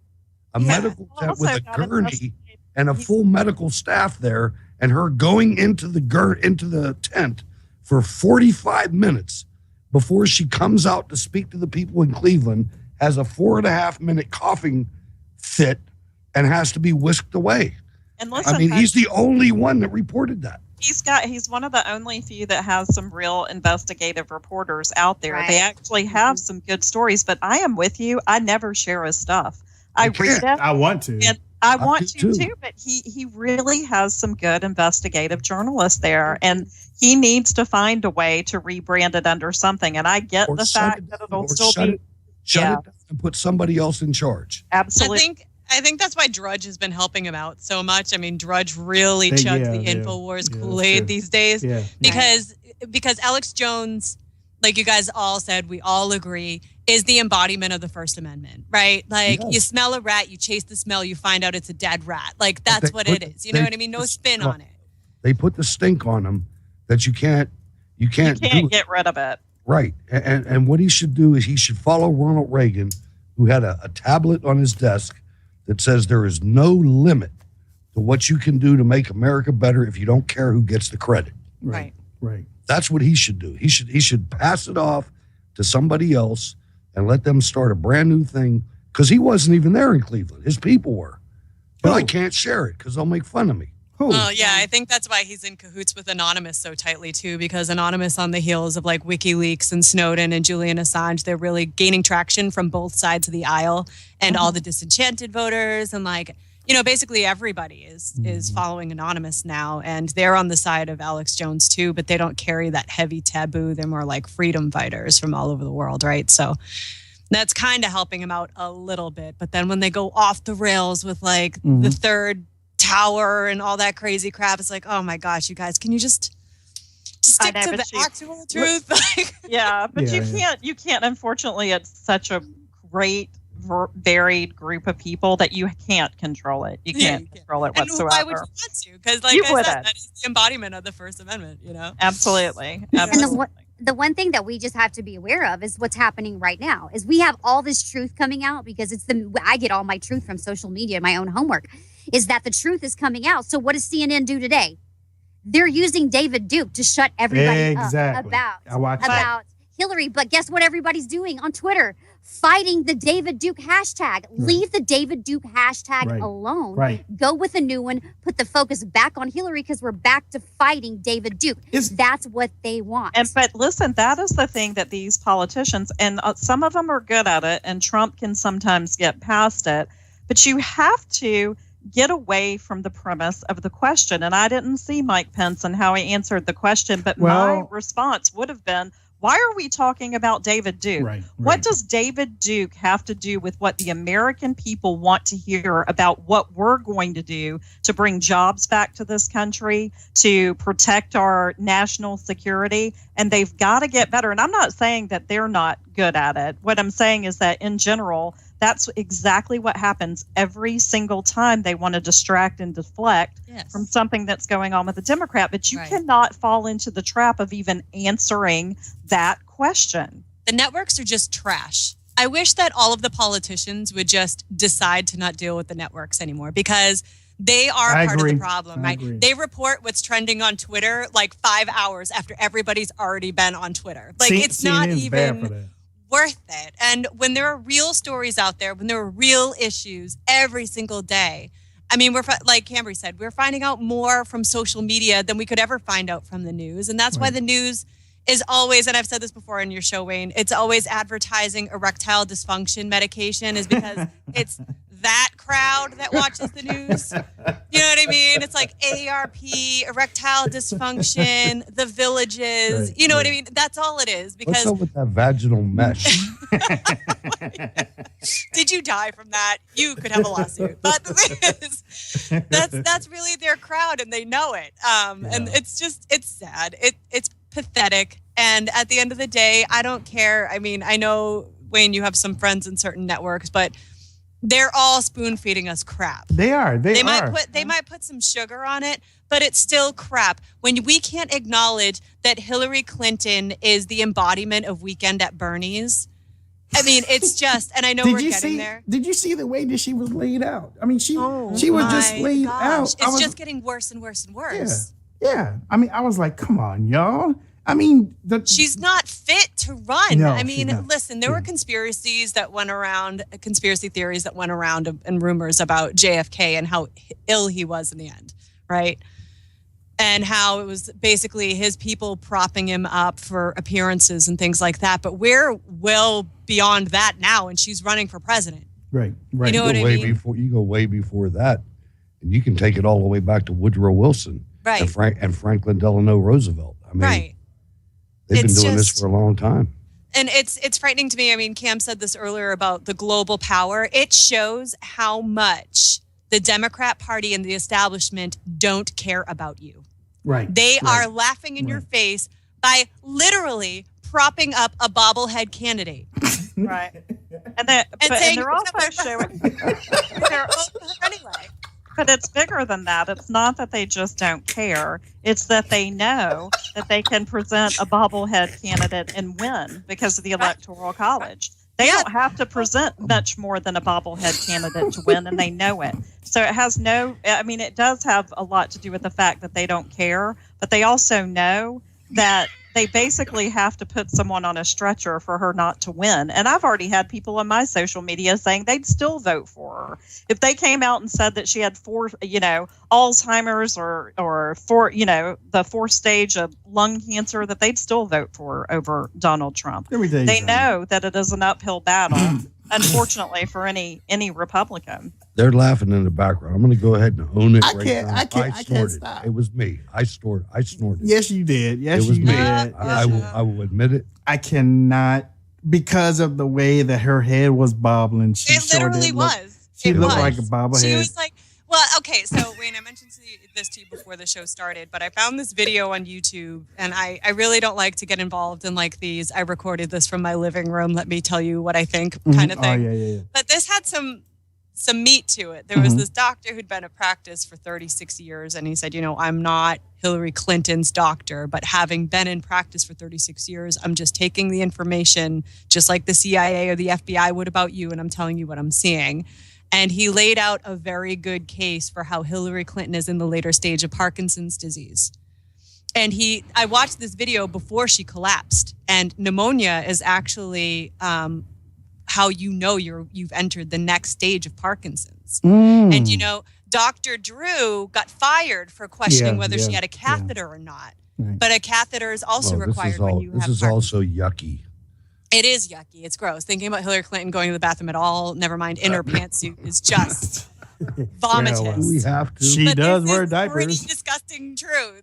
[SPEAKER 17] A medical tent with a gurney and a full medical staff there, and her going into the tent for 45 minutes before she comes out to speak to the people in Cleveland, has a 4.5 minute coughing fit and has to be whisked away.
[SPEAKER 22] And listen,
[SPEAKER 17] he's the only one that reported that.
[SPEAKER 22] He's one of the only few that has some real investigative reporters out there.
[SPEAKER 23] Right.
[SPEAKER 22] They actually have some good stories, but I am with you. I never share his stuff. I read it.
[SPEAKER 21] I want to.
[SPEAKER 22] And I want to too, but he really has some good investigative journalists there, and he needs to find a way to rebrand it under something. And I get the fact that it'll still be
[SPEAKER 17] shut it down and put somebody else in charge.
[SPEAKER 22] Absolutely.
[SPEAKER 1] I think that's why Drudge has been helping him out so much. Drudge really chugs the InfoWars Kool-Aid these days because Alex Jones, like you guys all said, we all agree, is the embodiment of the First Amendment, right? Like you smell a rat, you chase the smell, you find out it's a dead rat. Like that's what it is. You know what I mean? No spin on it.
[SPEAKER 17] They put the stink on him that you can't
[SPEAKER 22] get rid of it.
[SPEAKER 17] Right. And what he should do is he should follow Ronald Reagan, who had a tablet on his desk that says there is no limit to what you can do to make America better if you don't care who gets the credit.
[SPEAKER 21] Right.
[SPEAKER 17] That's what he should do. He should pass it off to somebody else and let them start a brand new thing, because he wasn't even there in Cleveland. His people were. But I can't share it because they'll make fun of me.
[SPEAKER 1] Well, yeah, I think that's why he's in cahoots with Anonymous so tightly, too, because Anonymous, on the heels of like WikiLeaks and Snowden and Julian Assange, they're really gaining traction from both sides of the aisle and all the disenchanted voters. And like, basically everybody is following Anonymous now, and they're on the side of Alex Jones too, but they don't carry that heavy taboo. They're more like freedom fighters from all over the world, right? So that's kind of helping them out a little bit. But then when they go off the rails with like the third tower and all that crazy crap, it's like, oh my gosh, you guys, can you just stick to the actual truth?
[SPEAKER 22] Yeah, but you can't, unfortunately, it's such a great varied group of people that you can't control it. You can't control it whatsoever.
[SPEAKER 1] And why would you want to? Because like I said, that is the embodiment of the First Amendment,
[SPEAKER 22] Absolutely.
[SPEAKER 23] And the one thing that we just have to be aware of is what's happening right now is we have all this truth coming out because I get all my truth from social media, my own homework, is that the truth is coming out. So what does CNN do today? They're using David Duke to shut everybody up about Hillary. But guess what everybody's doing on Twitter? Fighting the David Duke hashtag. Leave the David Duke hashtag alone. Go with a new one. Put the focus back on Hillary because we're back to fighting David Duke. That's what they want.
[SPEAKER 22] But listen, that is the thing that these politicians, and some of them are good at it, and Trump can sometimes get past it, but you have to get away from the premise of the question. And I didn't see Mike Pence and how he answered the question, but my response would have been, why are we talking about David Duke? What does David Duke have to do with what the American people want to hear about what we're going to do to bring jobs back to this country, to protect our national security? And they've got to get better. And I'm not saying that they're not good at it. What I'm saying is that in general, that's exactly what happens every single time they want to distract and deflect from something that's going on with the Democrat. But you cannot fall into the trap of even answering that question.
[SPEAKER 1] The networks are just trash. I wish that all of the politicians would just decide to not deal with the networks anymore because they are part of the problem, right? They report what's trending on Twitter like 5 hours after everybody's already been on Twitter. Like it's not even worth it. And when there are real stories out there, when there are real issues every single day, I mean, we're like Cambry said, we're finding out more from social media than we could ever find out from the news. And that's why the news is always, and I've said this before in your show, Wayne, it's always advertising erectile dysfunction medication is because it's that crowd that watches the news. You know what I mean? It's like AARP, erectile dysfunction, the villages. You know what I mean? That's all it is. Because
[SPEAKER 17] what's up with that vaginal mesh?
[SPEAKER 1] Did you die from that? You could have a lawsuit. But the thing is, that's really their crowd, and they know it. And it's sad. It's pathetic. And at the end of the day, I don't care. I mean, I know, Wayne, you have some friends in certain networks, but they're all spoon feeding us crap.
[SPEAKER 21] They are. They
[SPEAKER 1] might put some sugar on it, but it's still crap. When we can't acknowledge that Hillary Clinton is the embodiment of Weekend at Bernie's. I mean, it's just, and I know we're getting there.
[SPEAKER 21] Did you see the way that she was laid out? I mean, she was just laid out.
[SPEAKER 1] It's just getting worse and worse and worse.
[SPEAKER 21] Yeah. I mean, I was like, come on, y'all. I mean,
[SPEAKER 1] she's not fit to run. No, I mean, listen, there were conspiracy theories that went around and rumors about JFK and how ill he was in the end, right? And how it was basically his people propping him up for appearances and things like that. But we're well beyond that now, and she's running for president.
[SPEAKER 21] Right.
[SPEAKER 1] You know what I mean?
[SPEAKER 17] You go way before that, and you can take it all the way back to Woodrow Wilson,
[SPEAKER 1] right?
[SPEAKER 17] And Franklin Delano Roosevelt. I mean, they've been doing this for a long time.
[SPEAKER 1] And it's frightening to me. I mean, Cam said this earlier about the global power. It shows how much the Democrat Party and the establishment don't care about you.
[SPEAKER 21] Right.
[SPEAKER 1] They are laughing in your face by literally propping up a bobblehead candidate.
[SPEAKER 22] Right. And they're also showing they're anyway. But it's bigger than that. It's not that they just don't care. It's that they know that they can present a bobblehead candidate and win because of the Electoral College. They don't have to present much more than a bobblehead candidate to win, and they know it. So it does have a lot to do with the fact that they don't care, but they also know that they basically have to put someone on a stretcher for her not to win. And I've already had people on my social media saying they'd still vote for her. If they came out and said that she had Alzheimer's or the fourth stage of lung cancer, that they'd still vote for her over Donald Trump. They know that it is an uphill battle. unfortunately for any Republican.
[SPEAKER 17] They're laughing in the background. I'm going to go ahead and own it
[SPEAKER 21] I
[SPEAKER 17] right
[SPEAKER 21] can't-
[SPEAKER 17] now.
[SPEAKER 21] I can't
[SPEAKER 17] snorted.
[SPEAKER 21] stop.
[SPEAKER 17] It was me. I snorted.
[SPEAKER 21] Yes, you did. Yes,
[SPEAKER 17] it was
[SPEAKER 21] you
[SPEAKER 17] me.
[SPEAKER 21] did.
[SPEAKER 17] I will admit it.
[SPEAKER 21] I cannot, because of the way that her head was bobbling. She
[SPEAKER 1] It literally was.
[SPEAKER 21] She
[SPEAKER 1] It
[SPEAKER 21] looked
[SPEAKER 1] was.
[SPEAKER 21] like a bobblehead.
[SPEAKER 1] She was like, well, okay, so Wayne, I mentioned this to you before the show started, but I found this video on YouTube, and I really don't like to get involved in like these, I recorded this from my living room, let me tell you what I think kind of thing.
[SPEAKER 21] Oh, yeah.
[SPEAKER 1] But this had some meat to it. There was this doctor who'd been in practice for 36 years, and he said, I'm not Hillary Clinton's doctor, but having been in practice for 36 years, I'm just taking the information just like the CIA or the FBI would about you, and I'm telling you what I'm seeing. And he laid out a very good case for how Hillary Clinton is in the later stage of Parkinson's disease. And I watched this video before she collapsed, and pneumonia is actually how you've entered the next stage of Parkinson's. And Dr. Drew got fired for questioning whether she had a catheter or not. Right. But a catheter is also required when you have
[SPEAKER 17] This is also yucky.
[SPEAKER 1] It is yucky. It's gross. Thinking about Hillary Clinton going to the bathroom at all, never mind in her pantsuit, is just vomitous.
[SPEAKER 17] We have to.
[SPEAKER 21] She does wear
[SPEAKER 1] Pretty
[SPEAKER 21] diapers.
[SPEAKER 1] disgusting truth,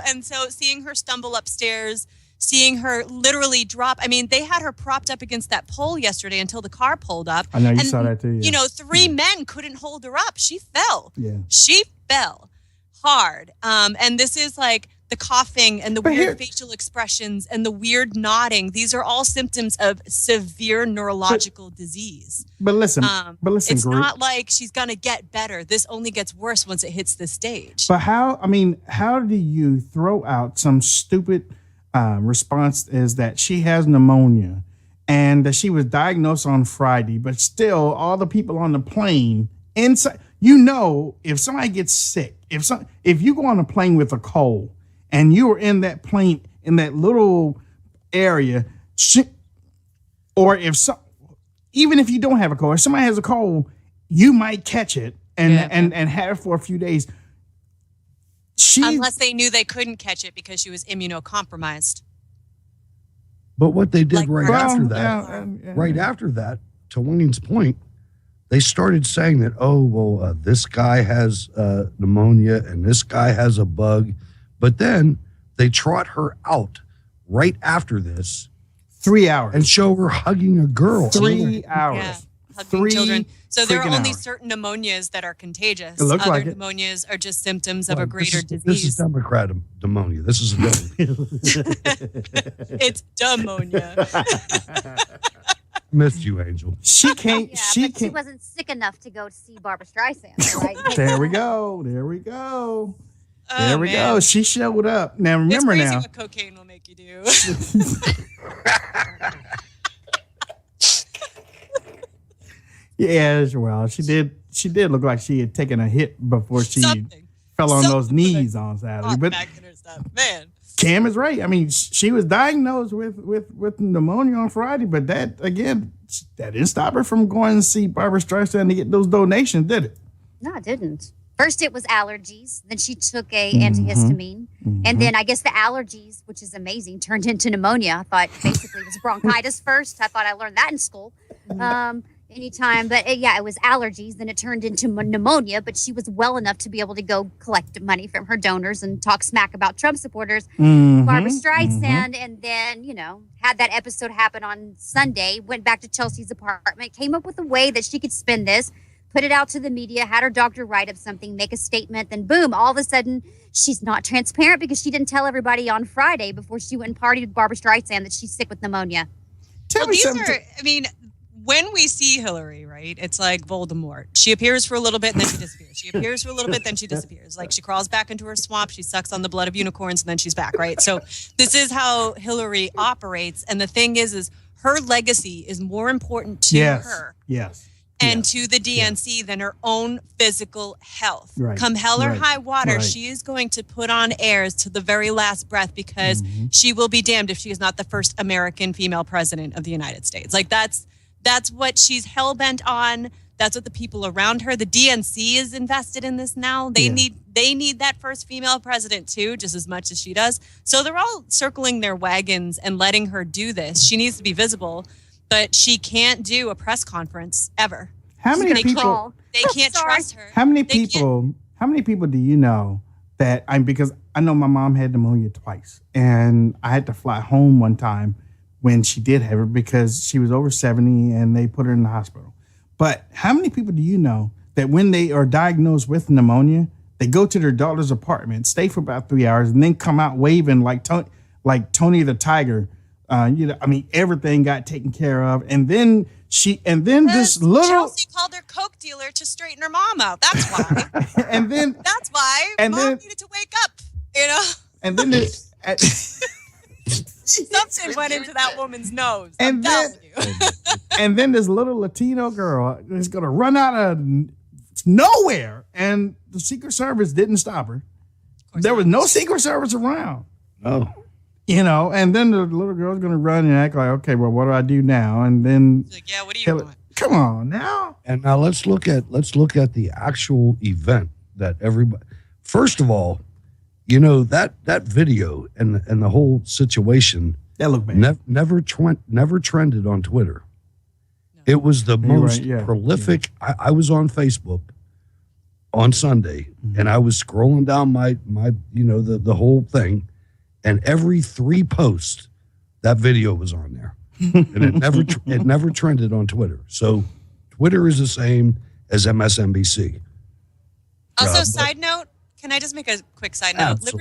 [SPEAKER 1] And so seeing her stumble upstairs, seeing her literally drop. I mean, they had her propped up against that pole yesterday until the car pulled up.
[SPEAKER 21] I know you saw that too. Yeah.
[SPEAKER 1] Three men couldn't hold her up. She fell.
[SPEAKER 21] Yeah.
[SPEAKER 1] She fell hard. And this is like the coughing and the weird facial expressions and the weird nodding. These are all symptoms of severe neurological disease.
[SPEAKER 21] But listen,
[SPEAKER 1] it's not like she's going to get better. This only gets worse once it hits this stage.
[SPEAKER 21] But how do you throw out some stupid response is that she has pneumonia and that she was diagnosed on Friday, but still all the people on the plane inside, if somebody gets sick, if you go on a plane with a cold and you were in that plane in that little area, even if you don't have a cold, if somebody has a cold, you might catch it and have it for a few days.
[SPEAKER 1] Unless they knew they couldn't catch it because she was immunocompromised.
[SPEAKER 17] But what they did right after that, to Wayne's point, they started saying that, this guy has pneumonia and this guy has a bug. But then they trot her out right after this.
[SPEAKER 21] 3 hours.
[SPEAKER 17] And show her hugging a girl.
[SPEAKER 21] 3 hours.
[SPEAKER 1] Yeah, hugging children. So there are only certain pneumonias that are contagious.
[SPEAKER 21] It looks
[SPEAKER 1] Other
[SPEAKER 21] like it.
[SPEAKER 1] pneumonias are just symptoms of a greater disease.
[SPEAKER 17] This is Democrat pneumonia. This is
[SPEAKER 1] It's pneumonia.
[SPEAKER 17] Missed you, Angel.
[SPEAKER 21] She can't.
[SPEAKER 23] Yeah,
[SPEAKER 21] she
[SPEAKER 23] but she
[SPEAKER 21] can't.
[SPEAKER 23] wasn't sick enough to go to see Barbara Streisand, right?
[SPEAKER 21] There we go. There we go. There we
[SPEAKER 1] man.
[SPEAKER 21] go. She showed up. Now remember
[SPEAKER 1] it's crazy
[SPEAKER 21] now.
[SPEAKER 1] what cocaine will make you do.
[SPEAKER 21] Yeah, well, she did look like she had taken a hit before she fell on those knees on Saturday. But
[SPEAKER 1] back in her stuff. Man.
[SPEAKER 21] Cam is right. I mean, she was diagnosed with pneumonia on Friday, but that didn't stop her from going to see Barbara Streisand to get those donations, did it?
[SPEAKER 23] No, it didn't. First, it was allergies. Then she took a antihistamine. And then I guess the allergies, which is amazing, turned into pneumonia. I thought basically it was bronchitis first. I thought I learned that in school. Anytime. But it was allergies. Then it turned into pneumonia. But she was well enough to be able to go collect money from her donors and talk smack about Trump supporters. Barbara Streisand. And then, had that episode happen on Sunday, went back to Chelsea's apartment, came up with a way that she could spin this, put it out to the media, had her doctor write up something, make a statement, then boom, all of a sudden she's not transparent because she didn't tell everybody on Friday before she went and partied with Barbara Streisand that she's sick with pneumonia.
[SPEAKER 1] When we see Hillary, right, it's like Voldemort. She appears for a little bit and then she disappears. She appears for a little bit, then she disappears. Like she crawls back into her swamp, she sucks on the blood of unicorns, and then she's back, right? So this is how Hillary operates. And the thing is her legacy is more important to her.
[SPEAKER 21] Yes.
[SPEAKER 1] And to the DNC than her own physical health.
[SPEAKER 21] Right.
[SPEAKER 1] Come hell or high water,
[SPEAKER 21] Right.
[SPEAKER 1] she is going to put on airs to the very last breath because she will be damned if she is not the first American female president of the United States. Like that's what she's hell-bent on. That's what the people around her, the DNC is invested in this now. They need that first female president too, just as much as she does. So they're all circling their wagons and letting her do this. She needs to be visible. but she can't do a press conference ever.
[SPEAKER 21] How many people?
[SPEAKER 1] They can't trust her.
[SPEAKER 21] How many people? How many people do you know that? Because I know my mom had pneumonia twice, and I had to fly home one time when she did have it because she was over 70 and they put her in the hospital. But how many people do you know that when they are diagnosed with pneumonia, they go to their daughter's apartment, stay for about 3 hours, and then come out waving like Tony the Tiger? Everything got taken care of, and then this little
[SPEAKER 1] Chelsea called her coke dealer to straighten her mom out. That's why. That's why mom needed to wake up.
[SPEAKER 21] And then this.
[SPEAKER 1] Something went into that woman's nose.
[SPEAKER 21] And then this little Latino girl is going to run out of nowhere, and the Secret Service didn't stop her. There was no Secret Service around.
[SPEAKER 17] No.
[SPEAKER 21] And then the little girl's going to run and act like, okay, well, what do I do now? And then,
[SPEAKER 1] yeah, what do you want?
[SPEAKER 21] Come on now.
[SPEAKER 17] And now let's look at the actual event that everybody. First of all, that video and the whole situation
[SPEAKER 21] that looked bad.
[SPEAKER 17] never trended on Twitter. No. It was the most prolific. Yeah. I was on Facebook on Sunday, and I was scrolling down my the whole thing, and every 3 posts that video was on there, and it never trended on Twitter. So Twitter is the same as MSNBC.
[SPEAKER 1] Also, side note. Can I just make a quick side note?
[SPEAKER 17] Absolutely.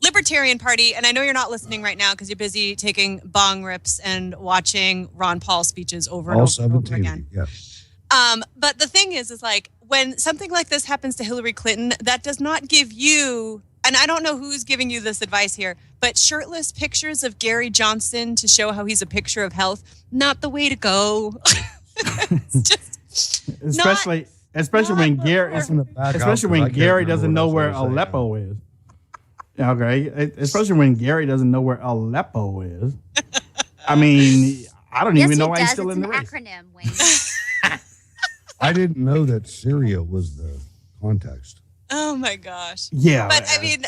[SPEAKER 1] Libertarian Party, and I know you're not listening right now because you're busy taking bong rips and watching Ron Paul speeches over and over again.
[SPEAKER 17] Yeah.
[SPEAKER 1] But the thing is like when something like this happens to Hillary Clinton, that does not give you, and I don't know who's giving you this advice here, but shirtless pictures of Gary Johnson to show how he's a picture of health, not the way to go. It's just
[SPEAKER 21] Especially when Gary doesn't know where Aleppo is. Okay, especially when Gary doesn't know where Aleppo is. I mean, I don't even know why he's still in the race.
[SPEAKER 23] Acronym, Wayne.
[SPEAKER 17] I didn't know that Syria was the context.
[SPEAKER 1] Oh my gosh.
[SPEAKER 21] Yeah,
[SPEAKER 1] but I mean,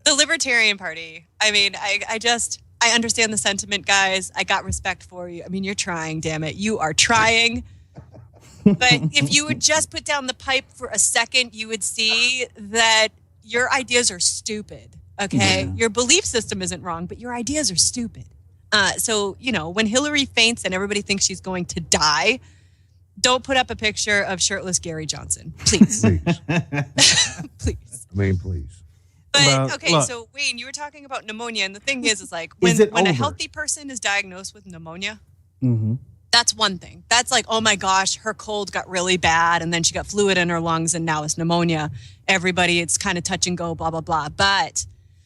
[SPEAKER 1] the Libertarian Party. I mean, I understand the sentiment, guys. I got respect for you. I mean, you're trying. Damn it, you are trying. But if you would just put down the pipe for a second, you would see that your ideas are stupid, okay? Yeah. Your belief system isn't wrong, but your ideas are stupid. So, when Hillary faints and everybody thinks she's going to die, don't put up a picture of shirtless Gary Johnson, please.
[SPEAKER 17] Please.
[SPEAKER 1] But, look, so, Wayne, you were talking about pneumonia, and the thing is like, when a healthy person is diagnosed with pneumonia, that's one thing. That's like, oh my gosh, her cold got really bad and then she got fluid in her lungs and now it's pneumonia. Everybody, it's kind of touch and go, blah, blah, blah. But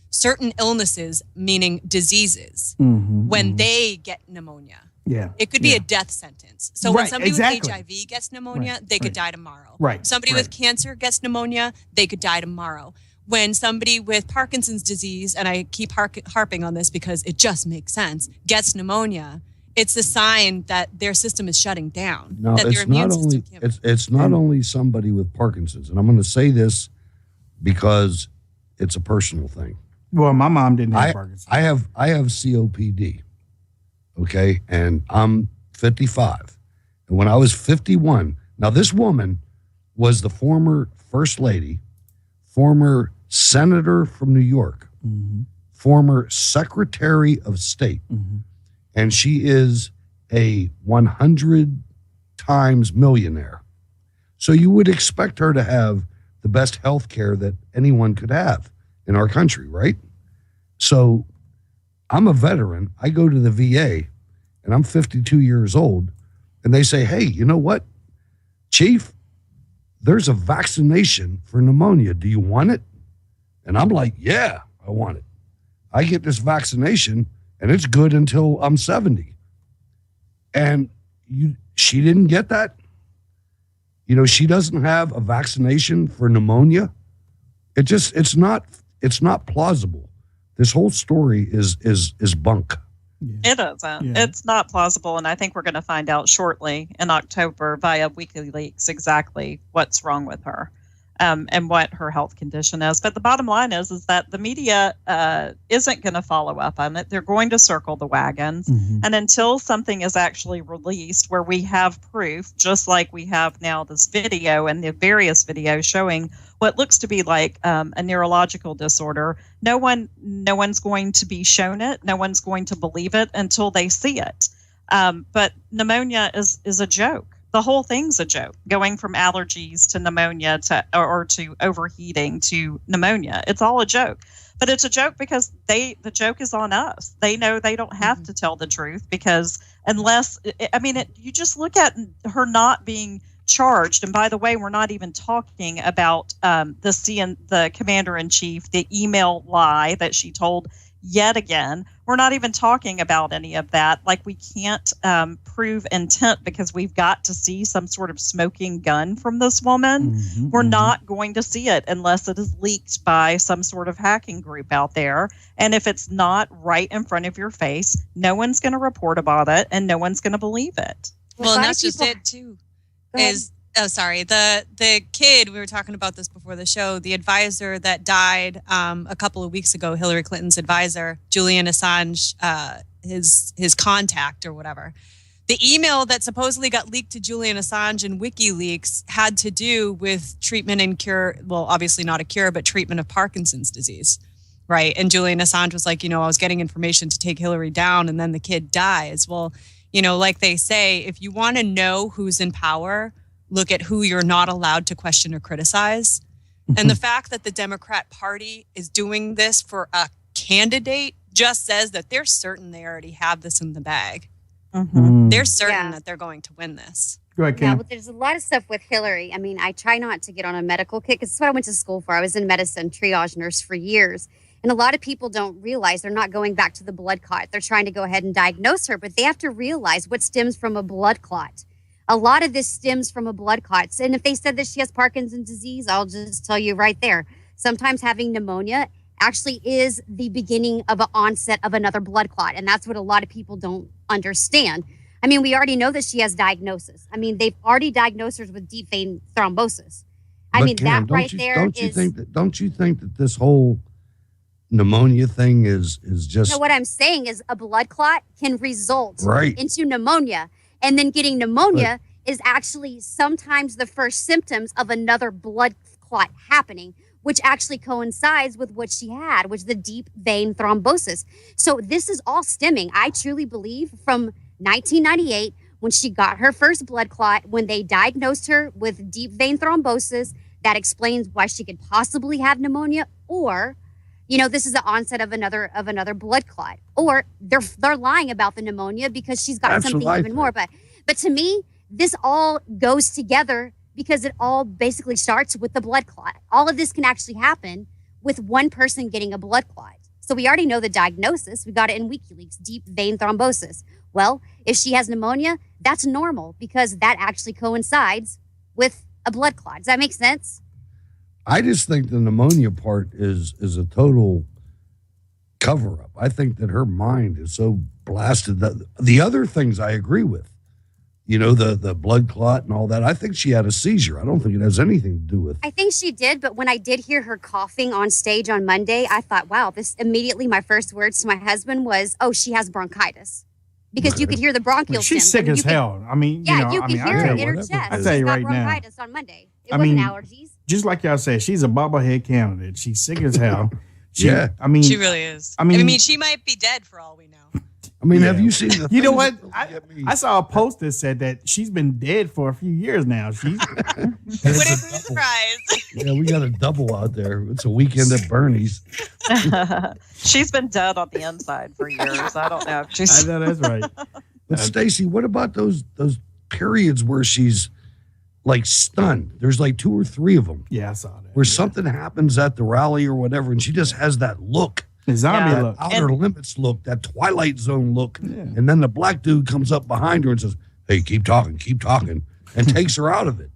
[SPEAKER 1] certain illnesses, meaning diseases, when they get pneumonia, it could be a death sentence. So when somebody with HIV gets pneumonia, they could die tomorrow. Somebody with cancer gets pneumonia, they could die tomorrow. When somebody with Parkinson's disease, and I keep harping on this because it just makes sense, gets pneumonia, it's a sign that their system is shutting down.
[SPEAKER 17] No,
[SPEAKER 1] that
[SPEAKER 17] it's not only somebody with Parkinson's, and I'm going to say this because it's a personal thing.
[SPEAKER 21] Well, my mom didn't have Parkinson's.
[SPEAKER 17] I have COPD, okay, and I'm 55. And when I was 51, now this woman was the former first lady, former senator from New York, former secretary of state. And she is a 100 times millionaire. So you would expect her to have the best health care that anyone could have in our country, right? So I'm a veteran. I go to the VA, and I'm 52 years old, and they say, hey, you know what, Chief? There's a vaccination for pneumonia. Do you want it? And I'm like, yeah, I want it. I get this vaccination, and it's good until I'm 70. And she didn't get that. She doesn't have a vaccination for pneumonia. It's not plausible. This whole story is bunk.
[SPEAKER 22] It isn't. Yeah. It's not plausible, and I think we're going to find out shortly in October via WikiLeaks exactly what's wrong with her. and what her health condition is. But the bottom line is that the media isn't going to follow up on it. They're going to circle the wagons.
[SPEAKER 21] Mm-hmm.
[SPEAKER 22] And until something is actually released where we have proof, just like we have now this video and the various videos showing what looks to be like a neurological disorder, no one's going to be shown it. No one's going to believe it until they see it. But pneumonia is a joke. The whole thing's a joke, going from allergies to pneumonia or to overheating to pneumonia. It's all a joke. But it's a joke because the joke is on us. They know they don't have to tell the truth because you just look at her not being charged. And by the way, we're not even talking about the commander-in-chief, the email lie that she told yet again. We're not even talking about any of that. Like, we can't prove intent because we've got to see some sort of smoking gun from this woman.
[SPEAKER 21] Mm-hmm,
[SPEAKER 22] We're not going to see it unless it is leaked by some sort of hacking group out there. And if it's not right in front of your face, no one's going to report about it and no one's going to believe it.
[SPEAKER 1] Well, and that's just it too. The kid, we were talking about this before the show, the advisor that died a couple of weeks ago, Hillary Clinton's advisor, Julian Assange, his contact or whatever. The email that supposedly got leaked to Julian Assange in WikiLeaks had to do with treatment and cure, well, obviously not a cure, but treatment of Parkinson's disease, right? And Julian Assange was like, I was getting information to take Hillary down, and then the kid dies. Well, like they say, if you want to know who's in power, look at who you're not allowed to question or criticize. And the fact that the Democrat Party is doing this for a candidate just says that they're certain they already have this in the bag.
[SPEAKER 21] Mm-hmm.
[SPEAKER 1] They're certain that they're going to win this.
[SPEAKER 21] Go ahead, Cam.
[SPEAKER 23] Yeah, well, there's a lot of stuff with Hillary. I mean, I try not to get on a medical kick because it's what I went to school for. I was in medicine, triage nurse for years. And a lot of people don't realize they're not going back to the blood clot. They're trying to go ahead and diagnose her, but they have to realize what stems from a blood clot. A lot of this stems from a blood clot. And if they said that she has Parkinson's disease, I'll just tell you right there. Sometimes having pneumonia actually is the beginning of an onset of another blood clot. And that's what a lot of people don't understand. I mean, we already know that she has diagnosis. I mean, they've already diagnosed her with deep vein thrombosis.
[SPEAKER 17] Don't you think that this whole pneumonia thing is just...
[SPEAKER 23] No, what I'm saying is a blood clot can result
[SPEAKER 17] right
[SPEAKER 23] into pneumonia. And then getting pneumonia is actually sometimes the first symptoms of another blood clot happening, which actually coincides with what she had, which is the deep vein thrombosis. So this is all stemming, I truly believe, from 1998 when she got her first blood clot, when they diagnosed her with deep vein thrombosis. That explains why she could possibly have pneumonia, or this is the onset of another blood clot, or they're lying about the pneumonia because she's got something even more. But to me, this all goes together because it all basically starts with the blood clot. All of this can actually happen with one person getting a blood clot. So we already know the diagnosis. We got it in WikiLeaks, deep vein thrombosis. Well, if she has pneumonia, that's normal because that actually coincides with a blood clot. Does that make sense?
[SPEAKER 17] I just think the pneumonia part is a total cover-up. I think that her mind is so blasted that the other things I agree with. The blood clot and all that. I think she had a seizure. I don't think it has anything to do with...
[SPEAKER 23] I think she did, but when I did hear her coughing on stage on Monday, I thought, wow, immediately my first words to my husband was, oh, she has bronchitis. Because you could hear the bronchial
[SPEAKER 21] She's
[SPEAKER 23] stems.
[SPEAKER 21] sick as hell. I mean,
[SPEAKER 23] you could hear it in her chest.
[SPEAKER 21] I tell you right now.
[SPEAKER 23] Bronchitis on Monday. It wasn't allergies.
[SPEAKER 21] Just like y'all said, she's a bobblehead candidate. She's sick as hell.
[SPEAKER 1] She really is. I mean, she might be dead for all we know.
[SPEAKER 17] I mean, have you seen the...
[SPEAKER 21] You know what? I saw a post that said that she's been dead for a few years now. She's...
[SPEAKER 1] Wouldn't be surprised.
[SPEAKER 17] Yeah, we got a double out there. It's a weekend at Bernie's.
[SPEAKER 22] She's been dead on the inside for years. I don't know if she's...
[SPEAKER 21] I know, that's right.
[SPEAKER 17] But Stacey, what about those periods where she's like stunned? There's like 2 or 3 of them.
[SPEAKER 21] Yeah, I saw that.
[SPEAKER 17] Where something happens at the rally or whatever, and she just has that look.
[SPEAKER 21] The zombie look.
[SPEAKER 17] Outer limits look, that Twilight Zone look. Yeah. And then the black dude comes up behind her and says, hey, keep talking, and takes her out of it.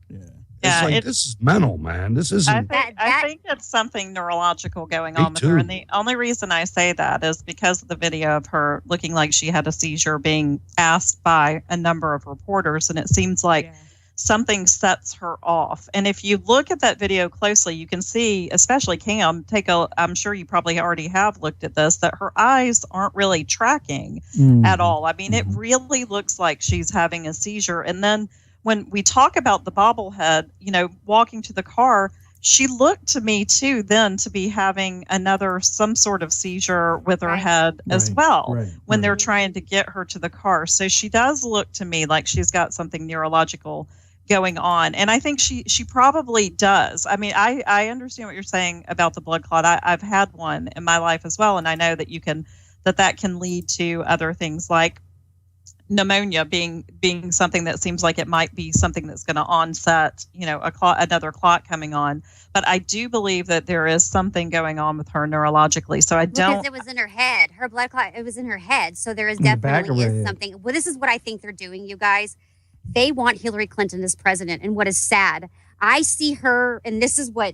[SPEAKER 17] Yeah. This is mental, man. This isn't...
[SPEAKER 22] I think it's something neurological going on with her. And the only reason I say that is because of the video of her looking like she had a seizure being asked by a number of reporters. And it seems like something sets her off. And if you look at that video closely, you can see, especially Cam, I'm sure you probably already have looked at this, that her eyes aren't really tracking at all. I mean, it really looks like she's having a seizure. And then when we talk about the bobblehead, walking to the car, she looked to me too then to be having some sort of seizure with her head as well when they're trying to get her to the car. So she does look to me like she's got something neurological going on. And I think she probably does. I mean, I understand what you're saying about the blood clot. I've had one in my life as well. And I know that that can lead to other things like pneumonia being something that seems like it might be something that's going to onset, another clot coming on. But I do believe that there is something going on with her neurologically. So
[SPEAKER 23] because it was in her head, her blood clot, it was in her head. So there is definitely something. Well, this is what I think they're doing, you guys. They want Hillary Clinton as president. And what is sad, I see her, and this is what,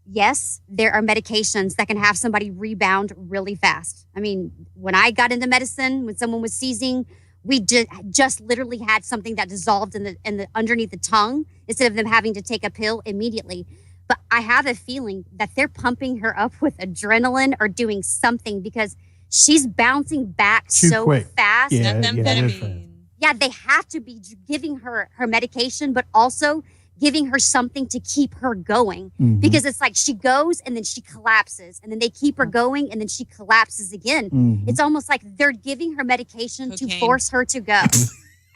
[SPEAKER 23] yes, there are medications that can have somebody rebound really fast. I mean, when I got into medicine, when someone was seizing, we just literally had something that dissolved in the underneath the tongue instead of them having to take a pill immediately. But I have a feeling that they're pumping her up with adrenaline or doing something because she's bouncing back so quick. Fast. Yeah, they have to be giving her medication, but also giving her something to keep her going. Because it's like she goes and then she collapses and then they keep her going and then she collapses again. It's almost like they're giving her medication to force her to go.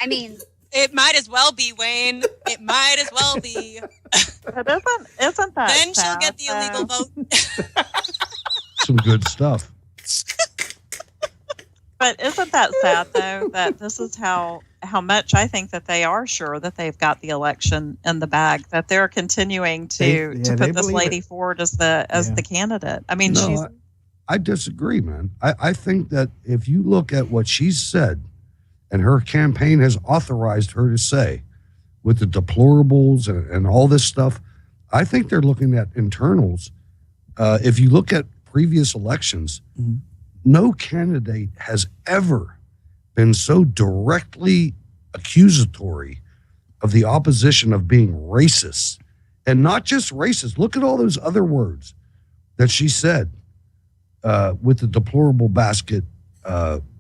[SPEAKER 23] I mean,
[SPEAKER 1] it might as well be, Wayne. It might as well be.
[SPEAKER 22] But isn't that
[SPEAKER 1] then she'll get the illegal vote.
[SPEAKER 17] Some good stuff.
[SPEAKER 22] But isn't that sad, though, that this is how much I think that they are sure that they've got the election in the bag, that they're continuing to put this lady forward as the candidate. I mean,
[SPEAKER 17] I disagree, man. I think that if you look at what she's said and her campaign has authorized her to say with the deplorables and all this stuff, I think they're looking at internals. If you look at previous elections, no candidate has ever been so directly accusatory of the opposition of being racist. And not just racist. Look at all those other words that she said with the deplorable basket,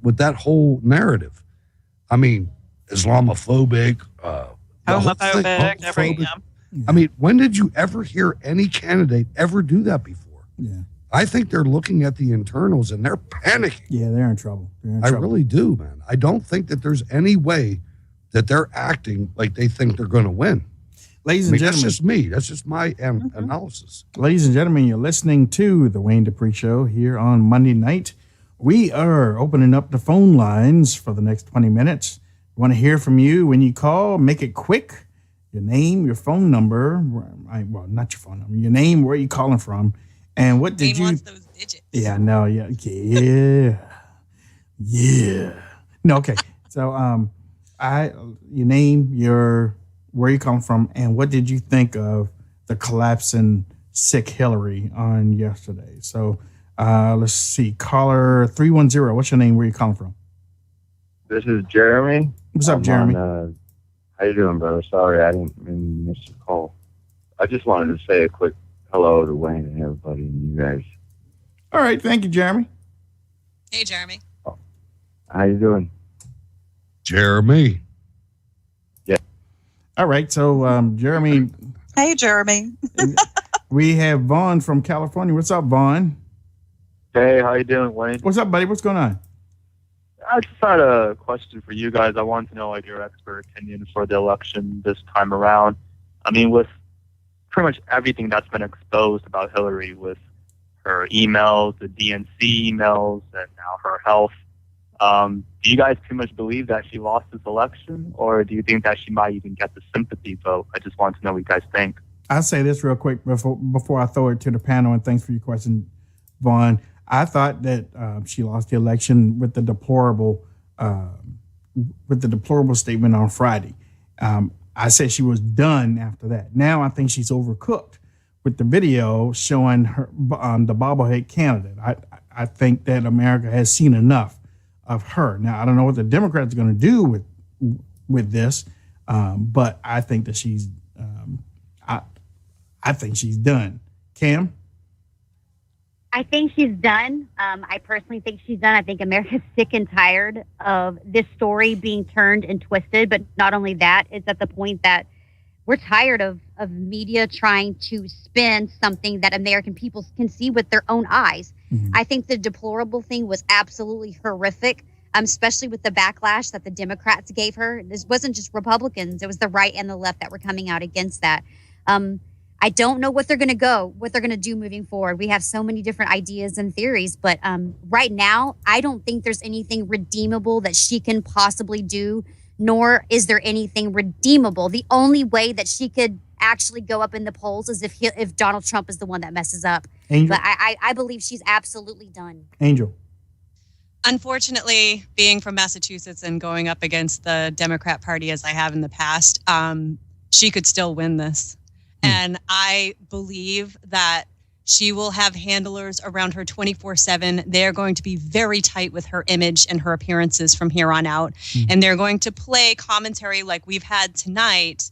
[SPEAKER 17] with that whole narrative. I mean, Islamophobic,
[SPEAKER 22] homophobic.
[SPEAKER 17] I mean, when did you ever hear any candidate ever do that before?
[SPEAKER 21] Yeah.
[SPEAKER 17] I think they're looking at the internals and they're panicking.
[SPEAKER 21] Yeah, they're in trouble.
[SPEAKER 17] I really do, man. I don't think that there's any way that they're acting like they think they're going to win.
[SPEAKER 21] Ladies and gentlemen.
[SPEAKER 17] That's just me. That's just my analysis.
[SPEAKER 21] Ladies and gentlemen, you're listening to the Wayne Dupree Show here on Monday night. We are opening up the phone lines for the next 20 minutes. We want to hear from you. When you call, make it quick. Your name, your phone number. Well, not your phone number. Your name, where are you calling from? And what did you?
[SPEAKER 1] Wants those digits.
[SPEAKER 21] Yeah, no, yeah. No, okay. So, your name, where you come from, and what did you think of the collapsing sick Hillary on yesterday? So, let's see. Caller 310. What's your name? Where you calling from?
[SPEAKER 8] This is Jeremy.
[SPEAKER 21] What's up, Jeremy?
[SPEAKER 8] How you doing, brother? Sorry, I didn't miss the call. I just wanted to say a quick hello to Wayne and everybody and you guys.
[SPEAKER 21] All right. Thank you, Jeremy.
[SPEAKER 1] Hey, Jeremy.
[SPEAKER 8] How you doing?
[SPEAKER 17] Jeremy.
[SPEAKER 8] Yeah.
[SPEAKER 21] All right. So, Jeremy.
[SPEAKER 22] Hey, Jeremy.
[SPEAKER 21] We have Vaughn from California. What's up, Vaughn?
[SPEAKER 8] Hey, how you doing, Wayne?
[SPEAKER 21] What's up, buddy? What's going on?
[SPEAKER 8] I just had a question for you guys. I wanted to know your expert opinion for the election this time around. I mean, with pretty much everything that's been exposed about Hillary, with her emails, the DNC emails, and now her health, do you guys pretty much believe that she lost this election, or do you think that she might even get the sympathy vote? I just wanted to know what you guys think.
[SPEAKER 21] I'll say this real quick before I throw it to the panel, and thanks for your question, Vaughn. I thought that she lost the election with the deplorable statement on Friday. I said she was done after that. Now I think she's overcooked with the video showing her the bobblehead candidate. I think that America has seen enough of her. Now I don't know what the Democrats are going to do with this. But I think that she's, I think she's done. Cam?
[SPEAKER 23] I think she's done. I personally think she's done. I think America's sick and tired of this story being turned and twisted. But not only that, it's at the point that we're tired of media trying to spin something that American people can see with their own eyes. Mm-hmm. I think the deplorable thing was absolutely horrific, especially with the backlash that the Democrats gave her. This wasn't just Republicans. It was the right and the left that were coming out against that. I don't know what they're going to do moving forward. We have so many different ideas and theories, but right now, I don't think there's anything redeemable that she can possibly do, nor is there anything redeemable. The only way that she could actually go up in the polls is if Donald Trump is the one that messes up.
[SPEAKER 21] Angel?
[SPEAKER 23] But I believe she's absolutely done.
[SPEAKER 21] Angel?
[SPEAKER 1] Unfortunately, being from Massachusetts and going up against the Democrat Party as I have in the past, she could still win this. And I believe that she will have handlers around her 24/7. They're going to be very tight with her image and her appearances from here on out. And they're going to play commentary like we've had tonight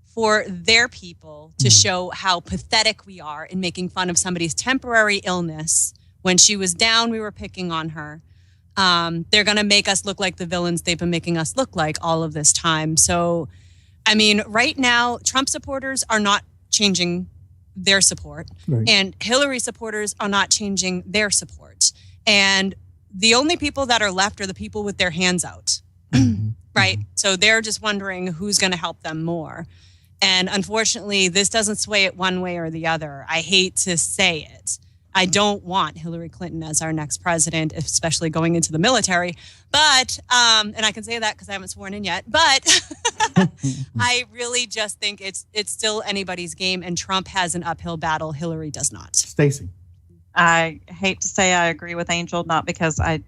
[SPEAKER 1] for their people to show how pathetic we are in making fun of somebody's temporary illness. When she was down, we were picking on her. They're going to make us look like the villains they've been making us look like all of this time. So, I mean, right now, Trump supporters are not changing their support, and Hillary supporters are not changing their support. And the only people that are left are the people with their hands out, right? So they're just wondering who's going to help them more. And unfortunately, this doesn't sway it one way or the other. I hate to say it. I don't want Hillary Clinton as our next president, especially going into the military. But, and I can say that because I haven't sworn in yet, but I really just think it's still anybody's game, and Trump has an uphill battle. Hillary does not.
[SPEAKER 21] Stacey?
[SPEAKER 22] I hate to say I agree with Angel, not because I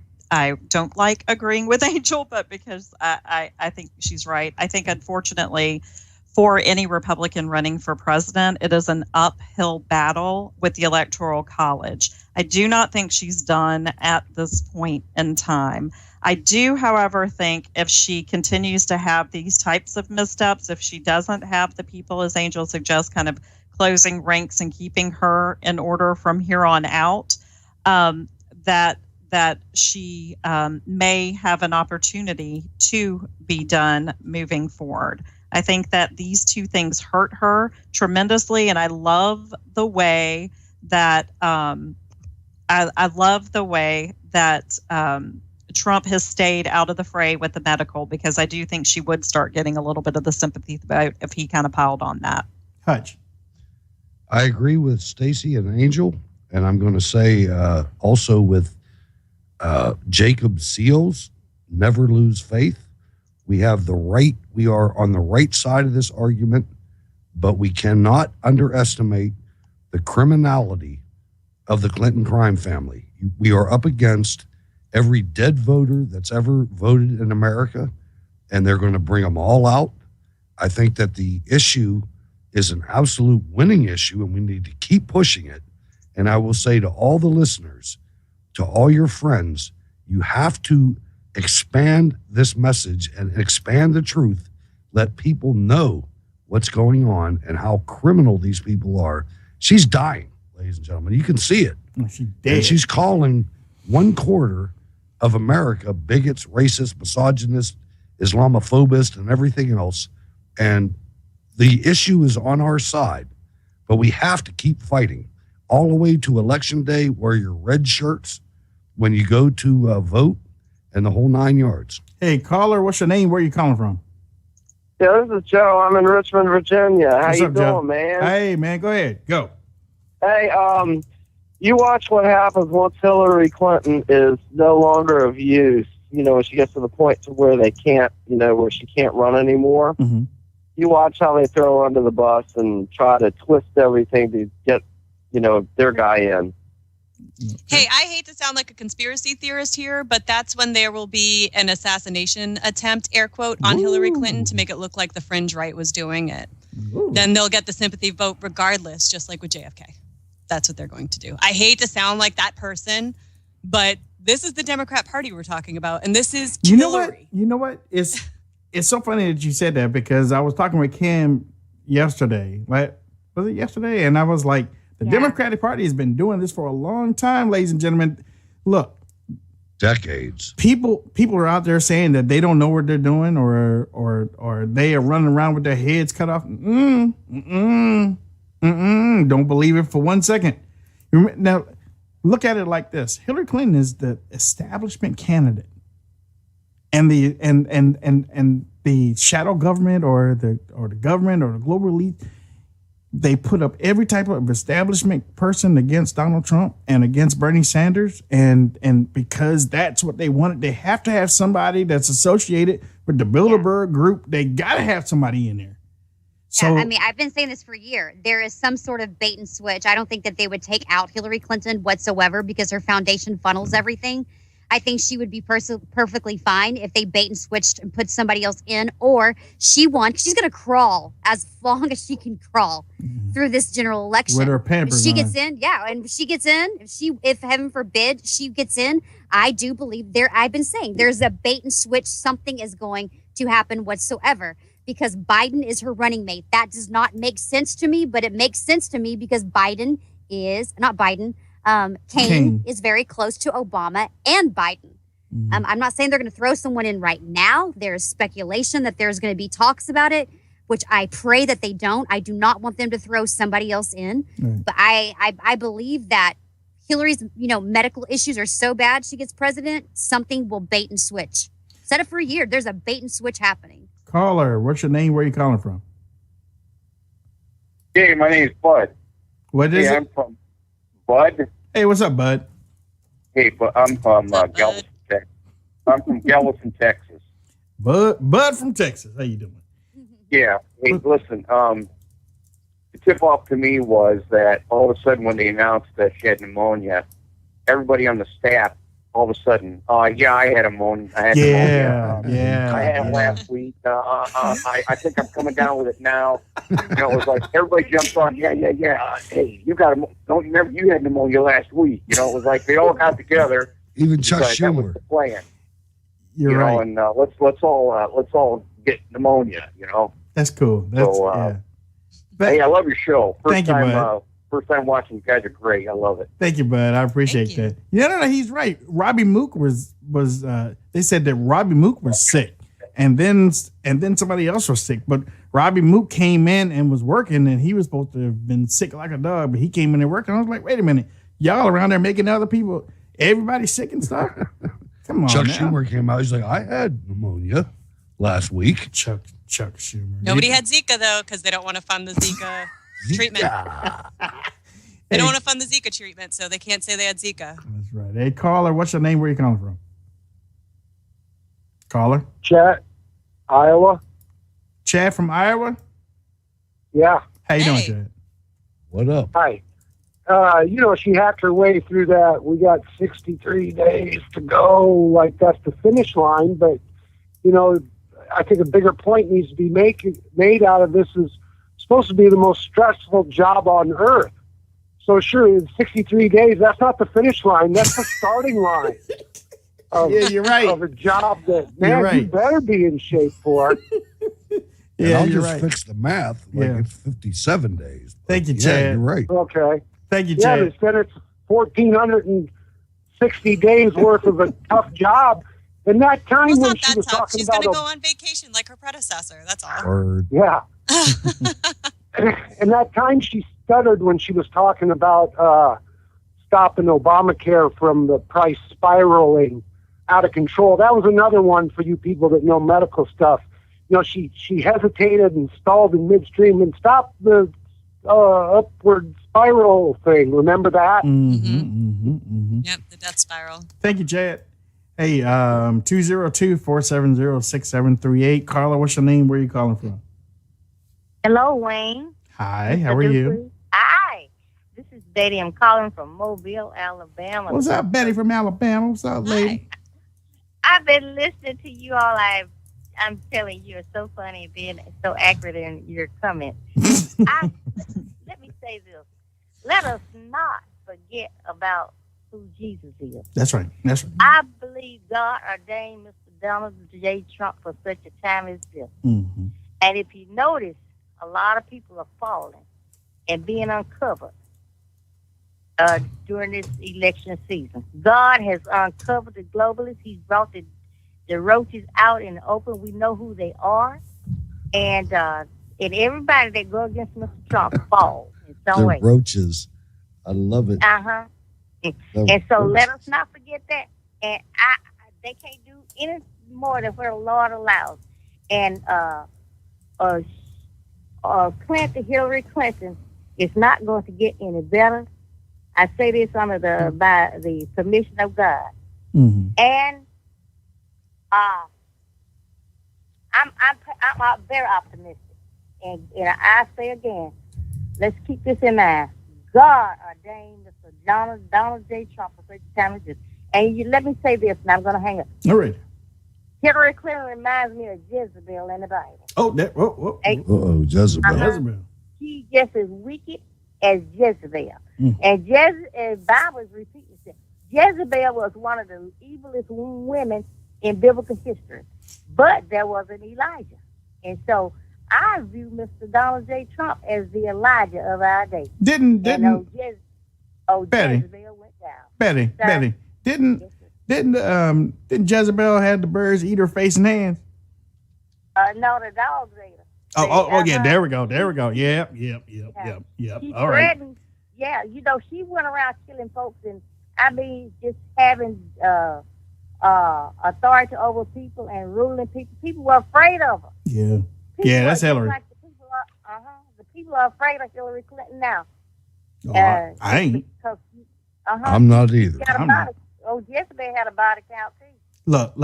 [SPEAKER 22] don't like agreeing with Angel, but because I think she's right. I think, unfortunately, for any Republican running for president, it is an uphill battle with the Electoral College. I do not think she's done at this point in time. I do, however, think if she continues to have these types of missteps, if she doesn't have the people, as Angel suggests, kind of closing ranks and keeping her in order from here on out, that she may have an opportunity to be done moving forward. I think that these two things hurt her tremendously, and I love the way that Trump has stayed out of the fray with the medical, because I do think she would start getting a little bit of the sympathy vote if he kind of piled on that.
[SPEAKER 21] Hutch?
[SPEAKER 17] I agree with Stacey and Angel, and I'm going to say also with Jacob Seals, never lose faith. We are on the right side of this argument, but we cannot underestimate the criminality of the Clinton crime family. We are up against every dead voter that's ever voted in America, and they're going to bring them all out. I think that the issue is an absolute winning issue, and we need to keep pushing it. And I will say to all the listeners, to all your friends, you have to expand this message and expand the truth. Let people know what's going on and how criminal these people are. She's dying, ladies and gentlemen. You can see it.
[SPEAKER 21] She's dead.
[SPEAKER 17] And she's calling 1/4 of America bigots, racist, misogynist, Islamophobist, and everything else. And the issue is on our side, but we have to keep fighting all the way to Election Day. Wear your red shirts when you go to vote, and the whole 9 yards.
[SPEAKER 21] Hey, caller, what's your name? Where are you calling from?
[SPEAKER 9] Yeah, this is Joe. I'm in Richmond, Virginia. How
[SPEAKER 21] What's
[SPEAKER 9] you
[SPEAKER 21] up,
[SPEAKER 9] doing,
[SPEAKER 21] Joe?
[SPEAKER 9] man?
[SPEAKER 21] Hey, man, go ahead. Go.
[SPEAKER 9] Hey, you watch what happens once Hillary Clinton is no longer of use, when she gets to the point to where they can't, where she can't run anymore.
[SPEAKER 21] Mm-hmm.
[SPEAKER 9] You watch how they throw her under the bus and try to twist everything to get, their guy in.
[SPEAKER 1] Hey, I hate to sound like a conspiracy theorist here, but that's when there will be an assassination attempt, air quote, on Hillary Clinton to make it look like the fringe right was doing it. Then they'll get the sympathy vote regardless, just like with JFK. That's what they're going to do. I hate to sound like that person, but this is the Democrat Party we're talking about, and this is Hillary.
[SPEAKER 21] You know what? it's so funny that you said that because I was talking with Kim yesterday. Right? Was it yesterday? And I was like, the Democratic Party has been doing this for a long time, ladies and gentlemen. Look,
[SPEAKER 17] decades.
[SPEAKER 21] People are out there saying that they don't know what they're doing, or they are running around with their heads cut off. Don't believe it for 1 second. Now, look at it like this: Hillary Clinton is the establishment candidate, and the shadow government or the government or the global elite. They put up every type of establishment person against Donald Trump and against Bernie Sanders. And because that's what they wanted, they have to have somebody that's associated with the Bilderberg group. They got to have somebody in there. So,
[SPEAKER 23] I mean, I've been saying this for a year. There is some sort of bait and switch. I don't think that they would take out Hillary Clinton whatsoever because her foundation funnels everything. I think she would be perfectly fine if they bait and switched and put somebody else in, or she won. She's going to crawl as long as she can crawl through this general election.
[SPEAKER 21] With her pampers
[SPEAKER 23] if she
[SPEAKER 21] on.
[SPEAKER 23] gets in, and if she gets in, if heaven forbid she gets in, I do believe I've been saying there's a bait and switch. Something is going to happen whatsoever because Biden is her running mate. That does not make sense to me, but it makes sense to me because Kane is very close to Obama and Biden. I'm not saying they're going to throw someone in right now. There's speculation that there's going to be talks about it, which I pray that they don't. I do not want them to throw somebody else in. But I believe that Hillary's medical issues are so bad she gets president, something will bait and switch. Said it for a year. There's a bait and switch happening.
[SPEAKER 21] Caller, what's your name? Where are you calling from?
[SPEAKER 7] Hey, my name is Bud.
[SPEAKER 21] What is it?
[SPEAKER 7] I'm from Bud.
[SPEAKER 21] Hey, what's up, Bud?
[SPEAKER 7] Hey, I'm from Galveston, Texas. I'm from Galveston, Texas.
[SPEAKER 21] Bud from Texas. How you doing?
[SPEAKER 7] Yeah. Hey, listen. The tip-off to me was that all of a sudden when they announced that she had pneumonia, everybody on the staff, all of a sudden, I had pneumonia. I had pneumonia. I had it last week. I think I'm coming down with it now. It was like everybody jumps on. Yeah. Hey, you got don't you remember you had pneumonia last week? It was like they all got together.
[SPEAKER 17] Even Chuck Schumer.
[SPEAKER 7] That was the plan.
[SPEAKER 21] You're right.
[SPEAKER 7] And let's all get pneumonia.
[SPEAKER 21] That's cool.
[SPEAKER 7] Hey, I love your show.
[SPEAKER 21] Thank you, Bud.
[SPEAKER 7] First time watching. You guys are great. I love it.
[SPEAKER 21] Thank you, Bud. I appreciate that. No, he's right. Robbie Mook was they said that Robbie Mook was sick, and then somebody else was sick. But Robbie Mook came in and was working, and he was supposed to have been sick like a dog, but he came in and worked. And I was like, wait a minute, y'all around there making other people, everybody sick and stuff. Come on,
[SPEAKER 17] Chuck Schumer came out. He's like, I had pneumonia last week.
[SPEAKER 21] Chuck Schumer.
[SPEAKER 1] Nobody had Zika though, because they don't want to fund the Zika treatment. They don't want to fund the Zika treatment, so they can't say they had Zika.
[SPEAKER 21] That's right. Hey, caller, what's your name? Where you calling from? Caller?
[SPEAKER 9] Chad, Iowa.
[SPEAKER 21] Chad from Iowa?
[SPEAKER 9] Yeah.
[SPEAKER 21] How you doing, Chad?
[SPEAKER 17] What up?
[SPEAKER 9] Hi. She hacked her way through that. We got 63 days to go. Like, that's the finish line. But, I think a bigger point needs to be made out of this is supposed to be the most stressful job on earth. So sure, in 63 days, that's not the finish line. That's the starting line.
[SPEAKER 21] Yeah, you're right.
[SPEAKER 9] Of a job that, man, you better be in shape for.
[SPEAKER 21] Yeah,
[SPEAKER 17] I'll
[SPEAKER 21] you're
[SPEAKER 17] just
[SPEAKER 21] right.
[SPEAKER 17] fix the math. It's 57 days.
[SPEAKER 21] Thank you,
[SPEAKER 17] Yeah,
[SPEAKER 21] Chad.
[SPEAKER 17] you're right.
[SPEAKER 9] Okay.
[SPEAKER 21] Thank you,
[SPEAKER 9] Yeah,
[SPEAKER 21] Chad.
[SPEAKER 9] instead it's 1,460 days worth of a tough job. And that time
[SPEAKER 1] It's
[SPEAKER 9] when
[SPEAKER 1] not
[SPEAKER 9] she
[SPEAKER 1] that
[SPEAKER 9] was
[SPEAKER 1] tough.
[SPEAKER 9] talking
[SPEAKER 1] She's
[SPEAKER 9] about
[SPEAKER 1] going to go on vacation like her predecessor. That's all.
[SPEAKER 17] Word.
[SPEAKER 9] Yeah. And that time she stuttered when she was talking about stopping Obamacare from the price spiraling out of control. That was another one for you people that know medical stuff. She hesitated and stalled in midstream and stopped the upward spiral thing. Remember that?
[SPEAKER 1] Yep, the death spiral.
[SPEAKER 21] Thank you, Chad. Hey, 202-470-6738. Carla, what's your name? Where are you calling from?
[SPEAKER 10] Hello, Wayne.
[SPEAKER 21] Hi, how are you?
[SPEAKER 10] Hi. This is Betty. I'm calling from Mobile, Alabama.
[SPEAKER 21] What's up, Betty from Alabama? What's up, lady?
[SPEAKER 10] I've been listening to you all. I'm telling you, you're so funny, being so accurate in your comments. Let me say this. Let us not forget about who Jesus is.
[SPEAKER 21] That's right.
[SPEAKER 10] I believe God ordained Mr. Donald J. Trump for such a time as this.
[SPEAKER 21] Mm-hmm.
[SPEAKER 10] And if you notice, a lot of people are falling and being uncovered during this election season. God has uncovered the globalists. He's brought the roaches out in the open. We know who they are. And everybody that goes against Mr. Trump falls in some
[SPEAKER 17] The
[SPEAKER 10] way.
[SPEAKER 17] roaches. I love it.
[SPEAKER 10] Uh-huh. And so let us not forget that. And they can't do any more than what the Lord allows. And Hillary Clinton is not going to get any better. I say this by the permission of God.
[SPEAKER 21] Mm-hmm.
[SPEAKER 10] And I'm very optimistic. And I say again, let's keep this in mind. God ordained Mr. Donald J. Trump for such a time as this. And let me say this, and I'm going to hang up.
[SPEAKER 21] All right.
[SPEAKER 10] Hillary Clinton reminds me of Jezebel in the Bible.
[SPEAKER 21] Oh, Jezebel. Jezebel.
[SPEAKER 10] She's just as wicked as Jezebel.
[SPEAKER 21] Mm.
[SPEAKER 10] And the Bible is repeating itself. Jezebel was one of the evilest women in biblical history. But there was an Elijah. And so I view Mr. Donald J. Trump as the Elijah of our day.
[SPEAKER 21] Didn't
[SPEAKER 10] Betty,
[SPEAKER 21] Jezebel
[SPEAKER 10] went down.
[SPEAKER 21] Betty, didn't Jezebel had the birds eat her face and hands?
[SPEAKER 10] No, the dogs ate her.
[SPEAKER 21] Oh, yeah, there we go. Yep.
[SPEAKER 10] She
[SPEAKER 21] All right.
[SPEAKER 10] threatened, she went around killing folks and, just having authority over people and ruling people. People were afraid of her.
[SPEAKER 21] Yeah. Yeah, that's Hillary.
[SPEAKER 10] The people are afraid of Hillary Clinton now.
[SPEAKER 21] Oh, I ain't.
[SPEAKER 17] I'm not either.
[SPEAKER 10] Jezebel had a body count too.
[SPEAKER 21] Look,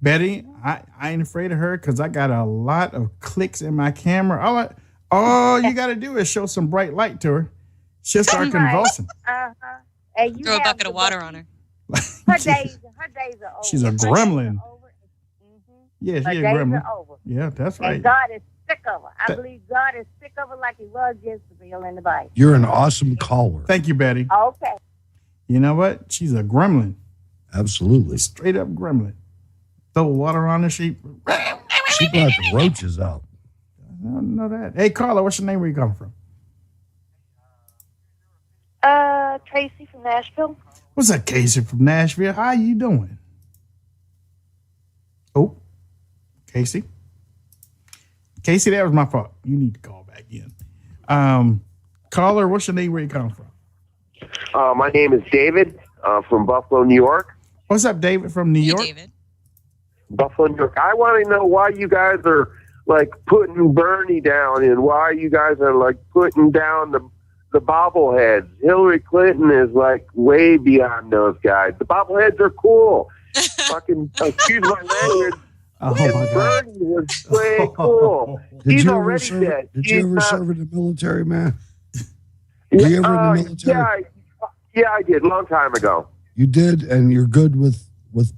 [SPEAKER 21] Betty, I ain't afraid of her because I got a lot of clicks in my camera. All you got to do is show some bright light to her. She'll start convulsing.
[SPEAKER 10] And you
[SPEAKER 1] throw a bucket of water on her.
[SPEAKER 10] Her days are over.
[SPEAKER 21] She's a gremlin. Yeah, she's a gremlin. Yeah, that's right.
[SPEAKER 10] And God is sick of her. I believe God is sick of her like he was Jezebel in the Bible.
[SPEAKER 17] You're an awesome caller.
[SPEAKER 21] Thank you, Betty.
[SPEAKER 10] Okay.
[SPEAKER 21] You know what? She's a gremlin.
[SPEAKER 17] Absolutely.
[SPEAKER 21] Straight up gremlin. Throw water on her. She
[SPEAKER 17] brought the roaches out.
[SPEAKER 21] I don't know that. Hey, Carla, what's your name? Where you come from?
[SPEAKER 4] Tracy from Nashville.
[SPEAKER 21] What's up, Casey from Nashville? How you doing? Oh, Casey, that was my fault. You need to call back in. Caller, what's your name? Where you come from?
[SPEAKER 11] My name is David from Buffalo, New York.
[SPEAKER 21] What's up, David from New York?
[SPEAKER 1] David.
[SPEAKER 11] Buffalo, New York. I want to know why you guys are like putting Bernie down and why you guys are like putting down the bobbleheads. Hillary Clinton is like way beyond those guys. The bobbleheads are cool. Fucking excuse my language.
[SPEAKER 21] Oh my God.
[SPEAKER 11] Bernie was way cool. He's already dead.
[SPEAKER 17] Did you ever serve in the military, man? Were you ever in the military?
[SPEAKER 11] Yeah, I did. Long time ago.
[SPEAKER 17] You did, and you're good with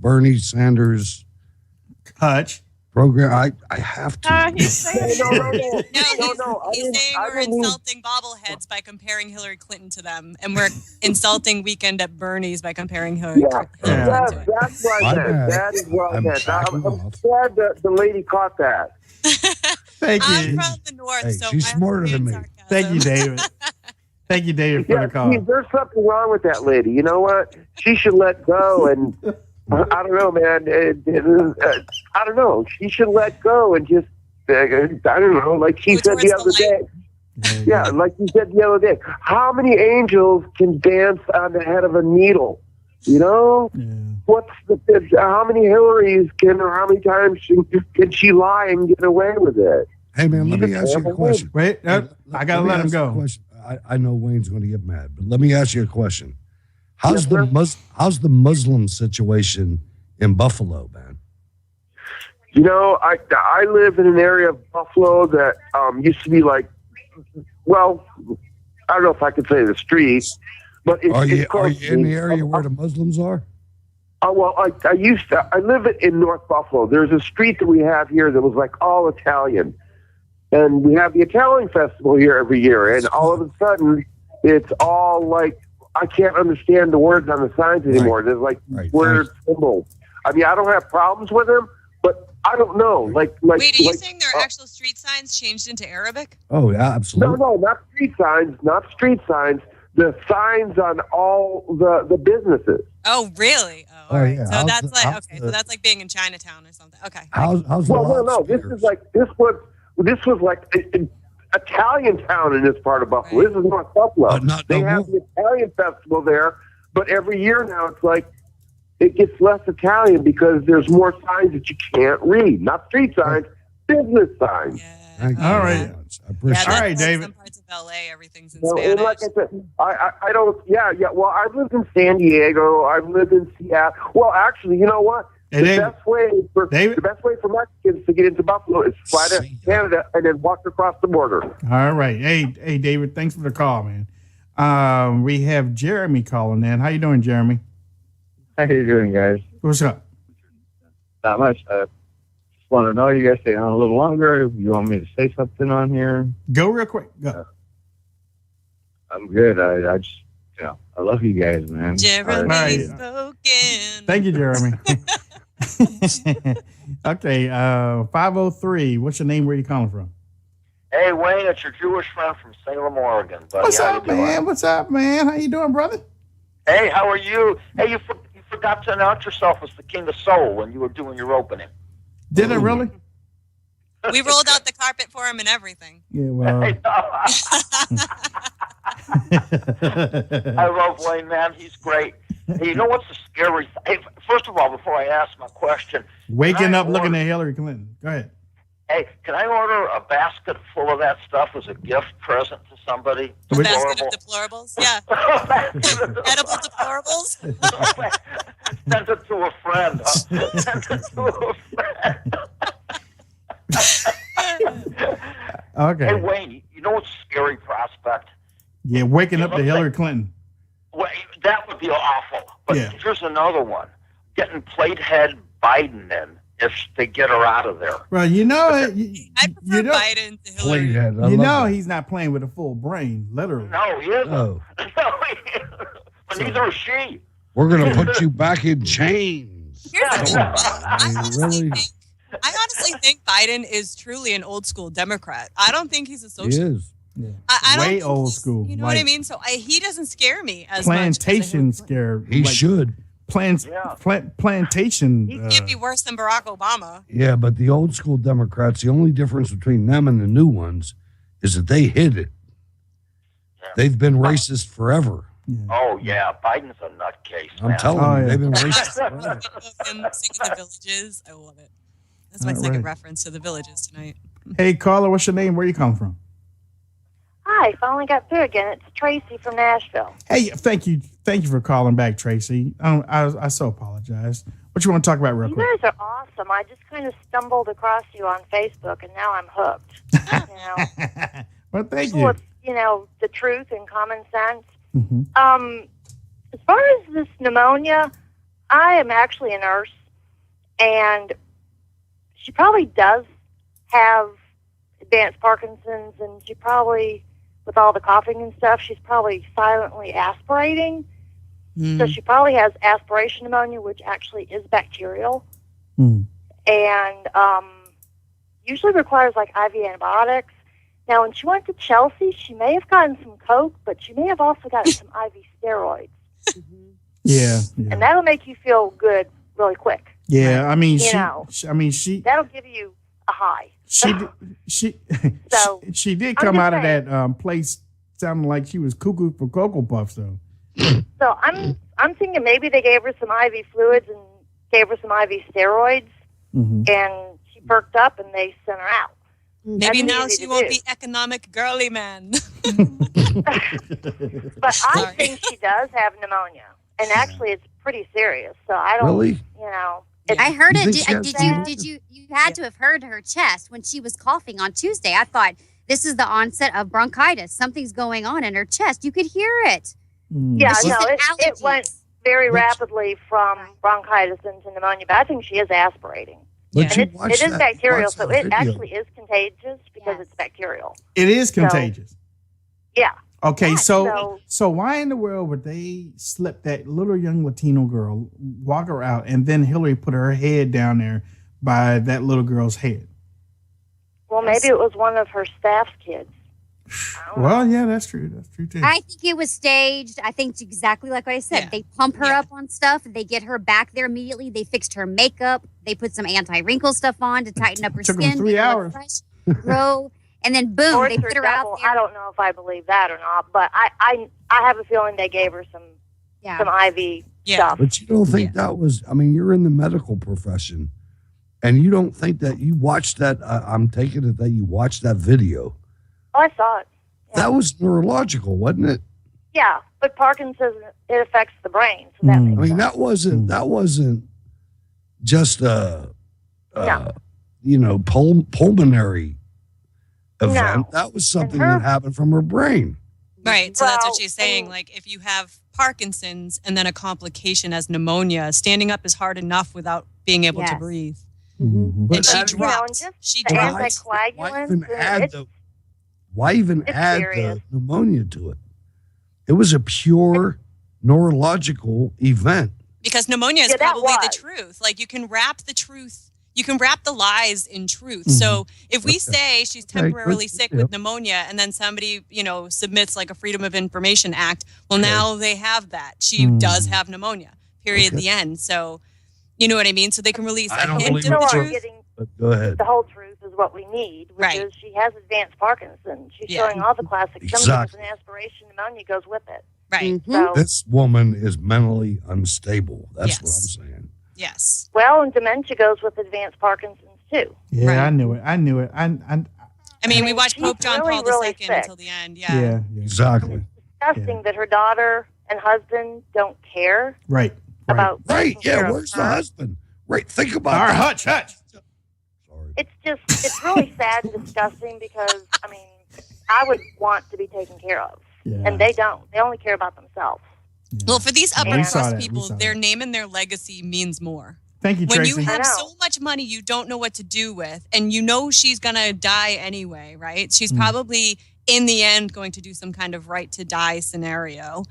[SPEAKER 17] Bernie Sanders'
[SPEAKER 21] Hutch
[SPEAKER 17] program. I have to.
[SPEAKER 1] He's saying we're insulting bobbleheads by comparing Hillary Clinton to them, and we're insulting Weekend at Bernie's by comparing Hillary Clinton to it.
[SPEAKER 11] That's what I meant. That is what I meant. I'm glad that the lady caught that.
[SPEAKER 21] Thank you.
[SPEAKER 1] I'm from the north, so
[SPEAKER 17] she's smarter than me.
[SPEAKER 1] sarcasm.
[SPEAKER 21] Thank you, David. Thank you, David, for the call.
[SPEAKER 11] See, there's something wrong with that lady. You know what? She should let go. And I don't know, man. I don't know. She should let go and just, I don't know, like she said the other day. Yeah, like you said the other day. How many angels can dance on the head of a needle? You know? Yeah. How many Hillarys or how many times can she lie and get away with it?
[SPEAKER 17] Hey, man, let me ask you a question.
[SPEAKER 21] Wait, I got to let him go.
[SPEAKER 17] I know Wayne's going to get mad, but let me ask you a question. How's the Muslim situation in Buffalo, man?
[SPEAKER 11] You know, I live in an area of Buffalo that used to be like, well, I don't know if I could say the street, but
[SPEAKER 17] are you in the area where the Muslims are?
[SPEAKER 11] Well, I live in North Buffalo. There's a street that we have here that was like all Italian. And we have the Italian festival here every year. And all of a sudden, it's all like, I can't understand the words on the signs anymore. There's like word symbols. I mean, I don't have problems with him, but I don't know. Like,
[SPEAKER 1] wait, are you saying there are actual street signs changed into Arabic?
[SPEAKER 17] Oh, yeah, absolutely.
[SPEAKER 11] No, not street signs, not street signs. The signs on all the businesses.
[SPEAKER 1] Oh, really? Oh, all right.
[SPEAKER 17] yeah.
[SPEAKER 1] So that's so that's like being in Chinatown or something. Okay.
[SPEAKER 11] No. This was like an Italian town in this part of Buffalo. This is North Buffalo. They have the Italian festival there, but every year now it's like it gets less Italian because there's more signs that you can't read. Not street signs, business signs.
[SPEAKER 21] All right. I appreciate
[SPEAKER 1] Yeah,
[SPEAKER 21] all right, David.
[SPEAKER 1] Some parts of LA, everything's in
[SPEAKER 11] Well,
[SPEAKER 1] Spanish.
[SPEAKER 11] and like I said, I don't. Yeah. Well, I've lived in San Diego. I've lived in Seattle. Well, actually, you know what? The best way for Mexicans to get into Buffalo is fly to Canada and then walk across the border.
[SPEAKER 21] All right. Hey, David, thanks for the call, man. We have Jeremy calling in. How you doing, Jeremy?
[SPEAKER 12] How you doing, guys?
[SPEAKER 21] What's up?
[SPEAKER 12] Not much. Just want to know, you guys stay on a little longer. You want me to say something on here?
[SPEAKER 21] Go real quick. Go.
[SPEAKER 12] I'm good. I just, I love you guys, man.
[SPEAKER 1] Jeremy
[SPEAKER 21] spoken. Thank you, Jeremy. Okay, 503. What's your name? Where you calling from?
[SPEAKER 13] Hey, Wayne, it's your Jewish friend from Salem, Oregon. Buddy.
[SPEAKER 21] What's
[SPEAKER 13] How
[SPEAKER 21] up,
[SPEAKER 13] you doing?
[SPEAKER 21] man? What's up, man? How you doing, brother?
[SPEAKER 13] Hey, how are you? Hey, you forgot to announce yourself as the King of Soul when you were doing your opening.
[SPEAKER 21] Did I really?
[SPEAKER 1] We rolled out the carpet for him and everything.
[SPEAKER 21] Yeah, well.
[SPEAKER 13] I love Wayne, man. He's great. Hey, you know what's the scary thing? Hey, first of all, before I ask my question.
[SPEAKER 21] Waking up looking at Hillary Clinton. Go ahead.
[SPEAKER 13] Hey, can I order a basket full of that stuff as a gift present to somebody?
[SPEAKER 1] A basket of deplorables? Yeah. Edible deplorables?
[SPEAKER 13] Send it to a friend. Send it to a friend.
[SPEAKER 21] Okay.
[SPEAKER 13] Hey, Wayne, you know what's a scary prospect?
[SPEAKER 21] Yeah, waking up to Hillary Clinton.
[SPEAKER 13] Well, that would be awful. But
[SPEAKER 21] Yeah.
[SPEAKER 13] here's another one. Getting platehead Biden in if they get her out of there.
[SPEAKER 21] Well, you know,
[SPEAKER 1] I prefer Biden to Hillary.
[SPEAKER 21] You know he's not playing with a full brain, literally.
[SPEAKER 13] No, he isn't.
[SPEAKER 17] Oh.
[SPEAKER 13] No, he isn't. But neither is she.
[SPEAKER 17] We're going to put you back in chains.
[SPEAKER 1] Here's the
[SPEAKER 17] Really?
[SPEAKER 1] I honestly think Biden is truly an old school Democrat. I don't think he's a
[SPEAKER 17] He
[SPEAKER 1] socialist.
[SPEAKER 17] is.
[SPEAKER 21] Yeah.
[SPEAKER 1] I don't
[SPEAKER 21] Way
[SPEAKER 1] think
[SPEAKER 21] old school.
[SPEAKER 1] You know what I mean? So he doesn't scare me as
[SPEAKER 21] Plantation scare.
[SPEAKER 17] He should.
[SPEAKER 21] Plantation.
[SPEAKER 1] much. He can't be worse than Barack Obama.
[SPEAKER 17] Yeah, but the old school Democrats, the only difference between them and the new ones is that they hid it. They've been racist forever.
[SPEAKER 13] Oh, yeah. Biden's a nutcase.
[SPEAKER 17] I'm telling you, they've been racist
[SPEAKER 1] I
[SPEAKER 17] forever.
[SPEAKER 1] love him singing The Villages. I love it. That's my
[SPEAKER 21] All
[SPEAKER 1] second
[SPEAKER 21] right.
[SPEAKER 1] reference to The Villages tonight.
[SPEAKER 21] Hey, caller, what's your name? Where you come from?
[SPEAKER 4] Hi, finally got through again. It's Tracy from Nashville.
[SPEAKER 21] Hey, thank you for calling back, Tracy. I so apologize. What you want to talk about real
[SPEAKER 4] You
[SPEAKER 21] quick?
[SPEAKER 4] guys are awesome. I just kind of stumbled across you on Facebook, and now I'm hooked. You know,
[SPEAKER 21] Well, thank
[SPEAKER 4] people
[SPEAKER 21] you.
[SPEAKER 4] with, the truth and common sense.
[SPEAKER 21] Mhm.
[SPEAKER 4] As far as this pneumonia, I am actually a nurse, and she probably does have advanced Parkinson's, and she probably, with all the coughing and stuff, she's probably silently aspirating. So she probably has aspiration pneumonia, which actually is bacterial, and usually requires like IV antibiotics. Now, when she went to Chelsea, she may have gotten some Coke, but she may have also gotten some IV steroids,
[SPEAKER 21] Yeah.
[SPEAKER 4] and that'll make you feel good really quick.
[SPEAKER 21] Yeah. I mean,
[SPEAKER 4] You know.
[SPEAKER 21] she
[SPEAKER 4] That'll give you a high. So
[SPEAKER 21] she did
[SPEAKER 4] I'm
[SPEAKER 21] come
[SPEAKER 4] just
[SPEAKER 21] out of
[SPEAKER 4] saying.
[SPEAKER 21] that place sounding like she was cuckoo for Cocoa Puffs, though.
[SPEAKER 4] So I'm thinking maybe they gave her some IV fluids and gave her some IV steroids, and she perked up, and they sent her out.
[SPEAKER 1] Maybe
[SPEAKER 4] That's
[SPEAKER 1] now
[SPEAKER 4] easy
[SPEAKER 1] she
[SPEAKER 4] to
[SPEAKER 1] won't
[SPEAKER 4] do.
[SPEAKER 1] be economic girly man.
[SPEAKER 4] But I think she does have pneumonia, and actually it's pretty serious. So I don't,
[SPEAKER 17] Really?
[SPEAKER 23] I heard
[SPEAKER 17] You
[SPEAKER 23] it.
[SPEAKER 17] think she has
[SPEAKER 23] You had to have heard her chest when she was coughing on Tuesday. I thought this is the onset of bronchitis. Something's going on in her chest. You could hear it.
[SPEAKER 4] Yeah,
[SPEAKER 23] But she
[SPEAKER 4] no,
[SPEAKER 23] said
[SPEAKER 4] it went very
[SPEAKER 23] Which-
[SPEAKER 4] rapidly from bronchitis into pneumonia, but I think she is aspirating.
[SPEAKER 21] But
[SPEAKER 4] And
[SPEAKER 21] you
[SPEAKER 4] it
[SPEAKER 21] watch
[SPEAKER 4] is
[SPEAKER 21] that-
[SPEAKER 4] bacterial,
[SPEAKER 21] watch
[SPEAKER 4] so
[SPEAKER 21] that
[SPEAKER 4] it
[SPEAKER 21] video.
[SPEAKER 4] actually is contagious because it's bacterial.
[SPEAKER 21] It is
[SPEAKER 4] So-
[SPEAKER 21] contagious.
[SPEAKER 4] Yeah.
[SPEAKER 21] Okay, so why in the world would they slip that little young Latino girl, walk her out, and then Hillary put her head down there by that little girl's head?
[SPEAKER 4] Well, maybe it was one of her staff's kids.
[SPEAKER 21] Well, yeah, that's true. That's true too.
[SPEAKER 23] I think it was staged. I think it's exactly like what I said. Yeah. They pump her up on stuff. They get her back there immediately. They fixed her makeup. They put some anti-wrinkle stuff on to tighten up her skin.
[SPEAKER 21] Took them 3 hours.
[SPEAKER 23] Fresh, grow. And then boom, they put her out there.
[SPEAKER 4] I don't know if I believe that or not, but I have a feeling they gave her some IV stuff.
[SPEAKER 17] But you don't think that was? I mean, you're in the medical profession, and you don't think that you watched that? I'm taking it that you watched that video.
[SPEAKER 4] Oh, I saw it. Yeah.
[SPEAKER 17] That was neurological, wasn't it?
[SPEAKER 4] Yeah, but Parkinson's, it affects the brain, so that makes sense.
[SPEAKER 17] That wasn't just pulmonary event. That was something that happened from her brain.
[SPEAKER 1] Right. So that's what she's saying. Like, if you have Parkinson's and then a complication as pneumonia, standing up is hard enough without being able to breathe.
[SPEAKER 21] Mm-hmm.
[SPEAKER 1] And she dropped. She dropped.
[SPEAKER 17] Why even add the pneumonia to it? It was a pure neurological event.
[SPEAKER 1] Because pneumonia is probably the truth. Like, you can wrap the truth. You can wrap the lies in truth. Mm-hmm. So if we say she's temporarily sick with pneumonia and then somebody, submits like a Freedom of Information Act, well, now they have that. She does have pneumonia, period, the end. So, you know what I mean? So they can release a hint of the truth.
[SPEAKER 17] Go ahead.
[SPEAKER 4] The whole truth is what we need, which is she has advanced Parkinson's. She's showing all the classic symptoms, and aspiration pneumonia goes with it.
[SPEAKER 1] Right.
[SPEAKER 4] So,
[SPEAKER 17] this woman is mentally unstable. That's what I'm saying.
[SPEAKER 1] Yes.
[SPEAKER 4] Well, and dementia goes with advanced Parkinson's too.
[SPEAKER 21] Yeah, I knew it. I
[SPEAKER 1] mean, we watched Pope John Paul II until the end.
[SPEAKER 21] Yeah,
[SPEAKER 17] exactly.
[SPEAKER 4] It's disgusting that her daughter and husband don't care.
[SPEAKER 21] Right.
[SPEAKER 4] About
[SPEAKER 17] where's the husband? Right. Think about
[SPEAKER 21] our
[SPEAKER 17] that.
[SPEAKER 21] Hutch.
[SPEAKER 4] It's really sad and disgusting because, I mean, I would want to be taken care of. Yeah. And they don't. They only care about themselves.
[SPEAKER 1] Yeah. Well, for these upper crust people, their name and their legacy means more.
[SPEAKER 21] Thank you, Tracy.
[SPEAKER 1] When you have so much money you don't know what to do with, and you know she's going to die anyway, right? She's probably, in the end, going to do some kind of right to die scenario.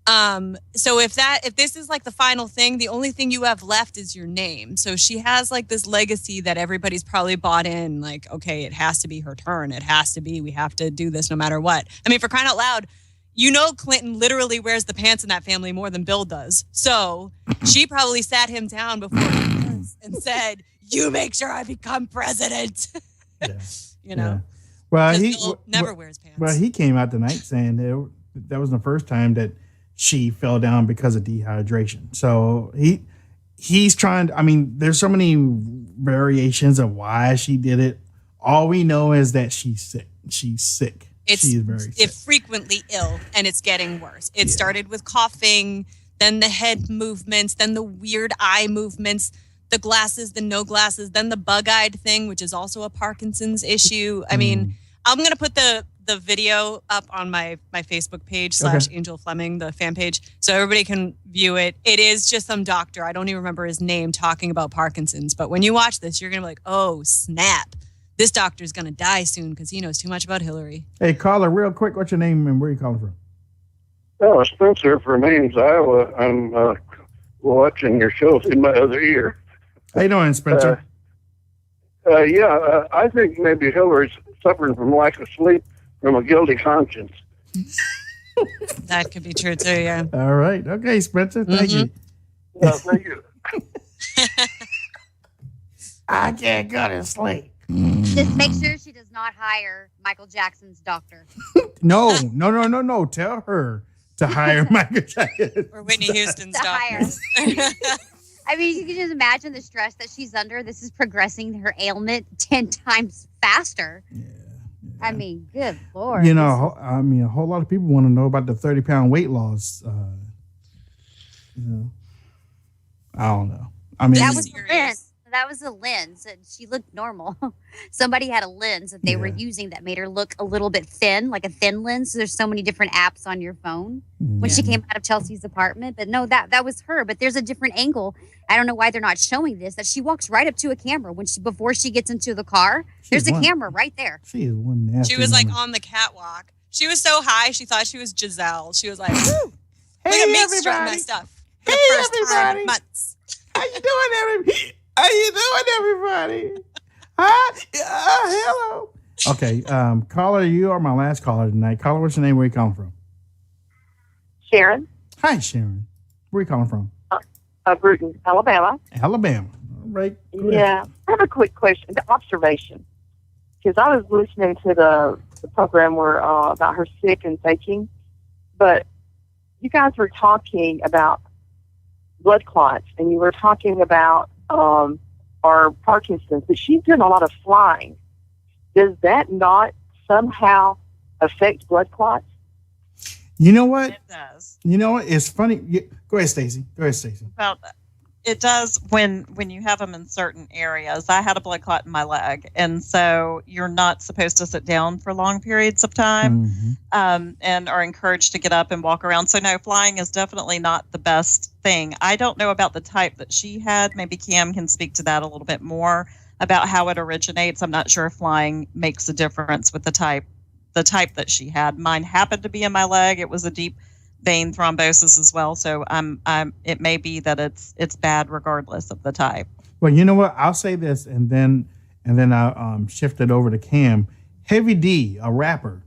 [SPEAKER 1] So if this is like the final thing, the only thing you have left is your name. So she has like this legacy that everybody's probably bought in, like, okay, it has to be her turn. It has to be, we have to do this no matter what. I mean, for crying out loud, Clinton literally wears the pants in that family more than Bill does. So she probably sat him down before he was and said, you make sure I become president.
[SPEAKER 21] Well, he
[SPEAKER 1] never wears pants.
[SPEAKER 21] Well, he came out tonight saying that was the first time that she fell down because of dehydration. So he's trying to, I mean, there's so many variations of why she did it. All we know is that she's sick. She's sick. She's very sick.
[SPEAKER 1] It's frequently ill, and it's getting worse. It started with coughing, then the head movements, then the weird eye movements, the glasses, the no glasses, then the bug-eyed thing, which is also a Parkinson's issue. I mean, I'm going to put the video up on my Facebook page / Angel Fleming, the fan page, so everybody can view it. It is just some doctor, I don't even remember his name, talking about Parkinson's. But when you watch this, you're going to be like, oh, snap. This doctor's going to die soon because he knows too much about Hillary.
[SPEAKER 21] Hey, caller, real quick, what's your name and where are you calling from?
[SPEAKER 11] Oh, Spencer from Ames, Iowa. I'm watching your show in my other ear.
[SPEAKER 21] How you doing, Spencer?
[SPEAKER 11] I think maybe Hillary's suffering from lack of sleep from a guilty conscience.
[SPEAKER 1] That could be true too, yeah.
[SPEAKER 21] All right. Okay, Spencer. Thank you.
[SPEAKER 11] Thank you.
[SPEAKER 21] I can't go to sleep.
[SPEAKER 23] Just make sure she does not hire Michael Jackson's doctor.
[SPEAKER 21] No. Tell her to hire Michael Jackson.
[SPEAKER 1] Or Whitney Houston's doctor.
[SPEAKER 23] I mean, you can just imagine the stress that she's under. This is progressing her ailment 10 times faster. Yeah. I mean, good Lord.
[SPEAKER 21] A whole lot of people want to know about the 30-pound weight loss. I don't know. I mean,
[SPEAKER 23] that was a lens, and she looked normal. Somebody had a lens that they were using that made her look a little bit thin, like a thin lens. So there's so many different apps on your phone when she came out of Chelsea's apartment. But no, that was her. But there's a different angle. I don't know why they're not showing this. That she walks right up to a camera before she gets into the car. There's a camera right there.
[SPEAKER 21] She is one nasty.
[SPEAKER 1] She was like on the catwalk. She was so high, she thought she was Giselle. She was like, woo, look
[SPEAKER 21] Hey,
[SPEAKER 1] at me
[SPEAKER 21] everybody.
[SPEAKER 1] strutting my stuff. For
[SPEAKER 21] Hey,
[SPEAKER 1] the first time
[SPEAKER 21] everybody.
[SPEAKER 1] in months.
[SPEAKER 21] How you doing, everybody? Hi. Hello. Okay, caller, you are my last caller tonight. Caller, what's your name? Where are you calling from?
[SPEAKER 5] Sharon.
[SPEAKER 21] Hi, Sharon. Where are you calling from?
[SPEAKER 5] Bruton, Alabama.
[SPEAKER 21] Alabama. All right. Go ahead.
[SPEAKER 5] Yeah. I have a quick question, the observation. Because I was listening to the program where about her sick and faking, but you guys were talking about blood clots, and you were talking about our Parkinson's, but she's doing a lot of flying. Does that not somehow affect blood clots?
[SPEAKER 21] You know what?
[SPEAKER 22] It does.
[SPEAKER 21] You know what? It's funny. Go ahead, Stacey.
[SPEAKER 22] Well, it does when you have them in certain areas. I had a blood clot in my leg, and so you're not supposed to sit down for long periods of time, and are encouraged to get up and walk around. So no, flying is definitely not the best thing. I don't know about the type that she had. Maybe Cam can speak to that a little bit more about how it originates. I'm not sure if flying makes a difference with the type that she had. Mine happened to be in my leg. It was a deep vein thrombosis as well. So it may be that it's bad regardless of the type.
[SPEAKER 21] Well, you know what? I'll say this, and then I'll shift it over to Cam. Heavy D, a rapper,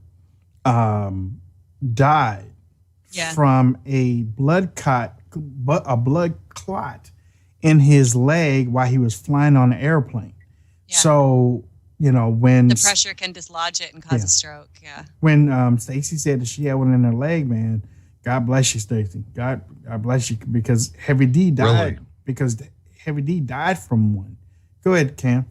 [SPEAKER 21] died from a blood clot in his leg while he was flying on an airplane. Yeah. So, when
[SPEAKER 1] the pressure can dislodge it and cause a stroke. Yeah.
[SPEAKER 21] When Stacey said that she had one in her leg, man, God bless you, Stacey. God bless you, because Heavy D died. Really? Because Heavy D died from one. Go ahead, Cam.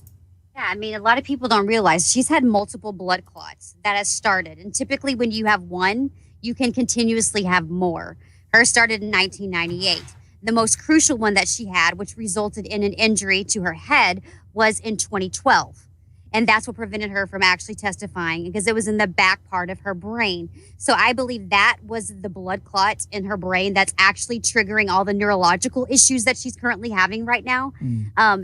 [SPEAKER 23] Yeah, I mean, a lot of people don't realize she's had multiple blood clots that has started. And typically when you have one, you can continuously have more. Hers started in 1998. The most crucial one that she had, which resulted in an injury to her head, was in 2012. And that's what prevented her from actually testifying, because it was in the back part of her brain. So I believe that was the blood clot in her brain that's actually triggering all the neurological issues that she's currently having right now.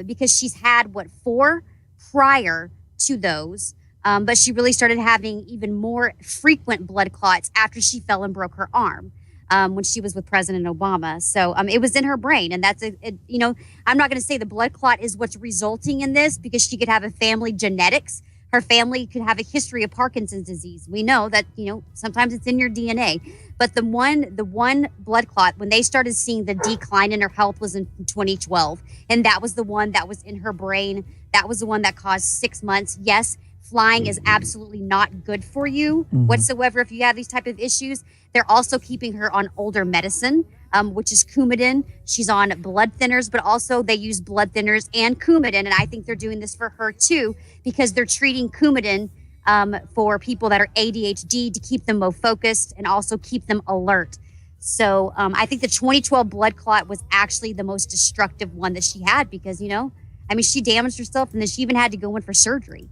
[SPEAKER 23] Because she's had, 4 prior to those. But she really started having even more frequent blood clots after she fell and broke her arm. When she was with President Obama. So it was in her brain. And that's, I'm not going to say the blood clot is what's resulting in this, because she could have a family genetics. Her family could have a history of Parkinson's disease. We know that, sometimes it's in your DNA. But the one blood clot, when they started seeing the decline in her health, was in 2012. And that was the one that was in her brain. That was the one that caused 6 months. Yes, flying is absolutely not good for you whatsoever if you have these type of issues. They're also keeping her on older medicine, which is Coumadin. She's on blood thinners, but also they use blood thinners and Coumadin. And I think they're doing this for her too, because they're treating Coumadin for people that are ADHD to keep them more focused and also keep them alert. So I think the 2012 blood clot was actually the most destructive one that she had, because, she damaged herself, and then she even had to go in for surgery.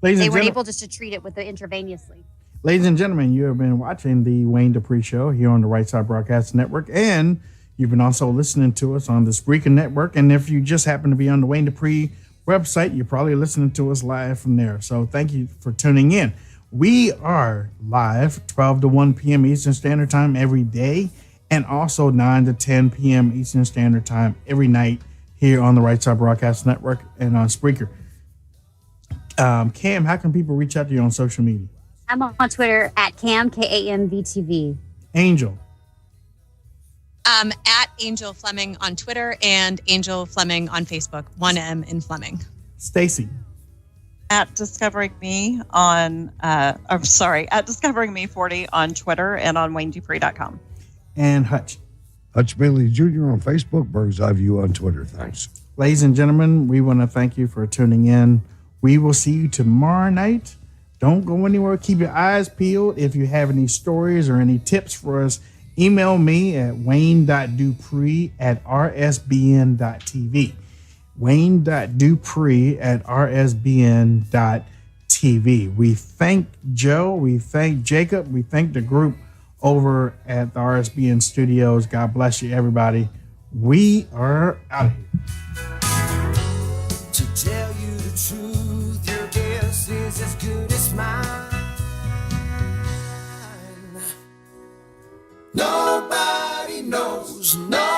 [SPEAKER 23] They weren't able just to treat it with intravenously.
[SPEAKER 21] Ladies and gentlemen, you have been watching the Wayne Dupree Show here on the Right Side Broadcast Network, and you've been also listening to us on the Spreaker Network. And if you just happen to be on the Wayne Dupree website, you're probably listening to us live from there. So thank you for tuning in. We are live 12 to 1 p.m. Eastern Standard Time every day, and also 9 to 10 p.m. Eastern Standard Time every night here on the Right Side Broadcast Network and on Spreaker. Cam, how can people reach out to you on social media?
[SPEAKER 23] I'm on Twitter at Cam, KAMVTV.
[SPEAKER 21] Angel.
[SPEAKER 1] At Angel Fleming on Twitter and Angel Fleming on Facebook. 1M in Fleming.
[SPEAKER 21] Stacey.
[SPEAKER 22] At Discovering Me on, at Discovering Me 40 on Twitter and on WayneDupree.com.
[SPEAKER 21] And Hutch.
[SPEAKER 17] Hutch Bailey Jr. on Facebook, Bird's Eye View on Twitter. Thanks.
[SPEAKER 21] Ladies and gentlemen, we want to thank you for tuning in. We will see you tomorrow night. Don't go anywhere. Keep your eyes peeled. If you have any stories or any tips for us, email me at wayne.dupree@rsbn.tv. wayne.dupree@rsbn.tv. We thank Joe. We thank Jacob. We thank the group over at the RSBN studios. God bless you, everybody. We are out of here.
[SPEAKER 14] To tell you the truth, your guess is as good as mine. knows, no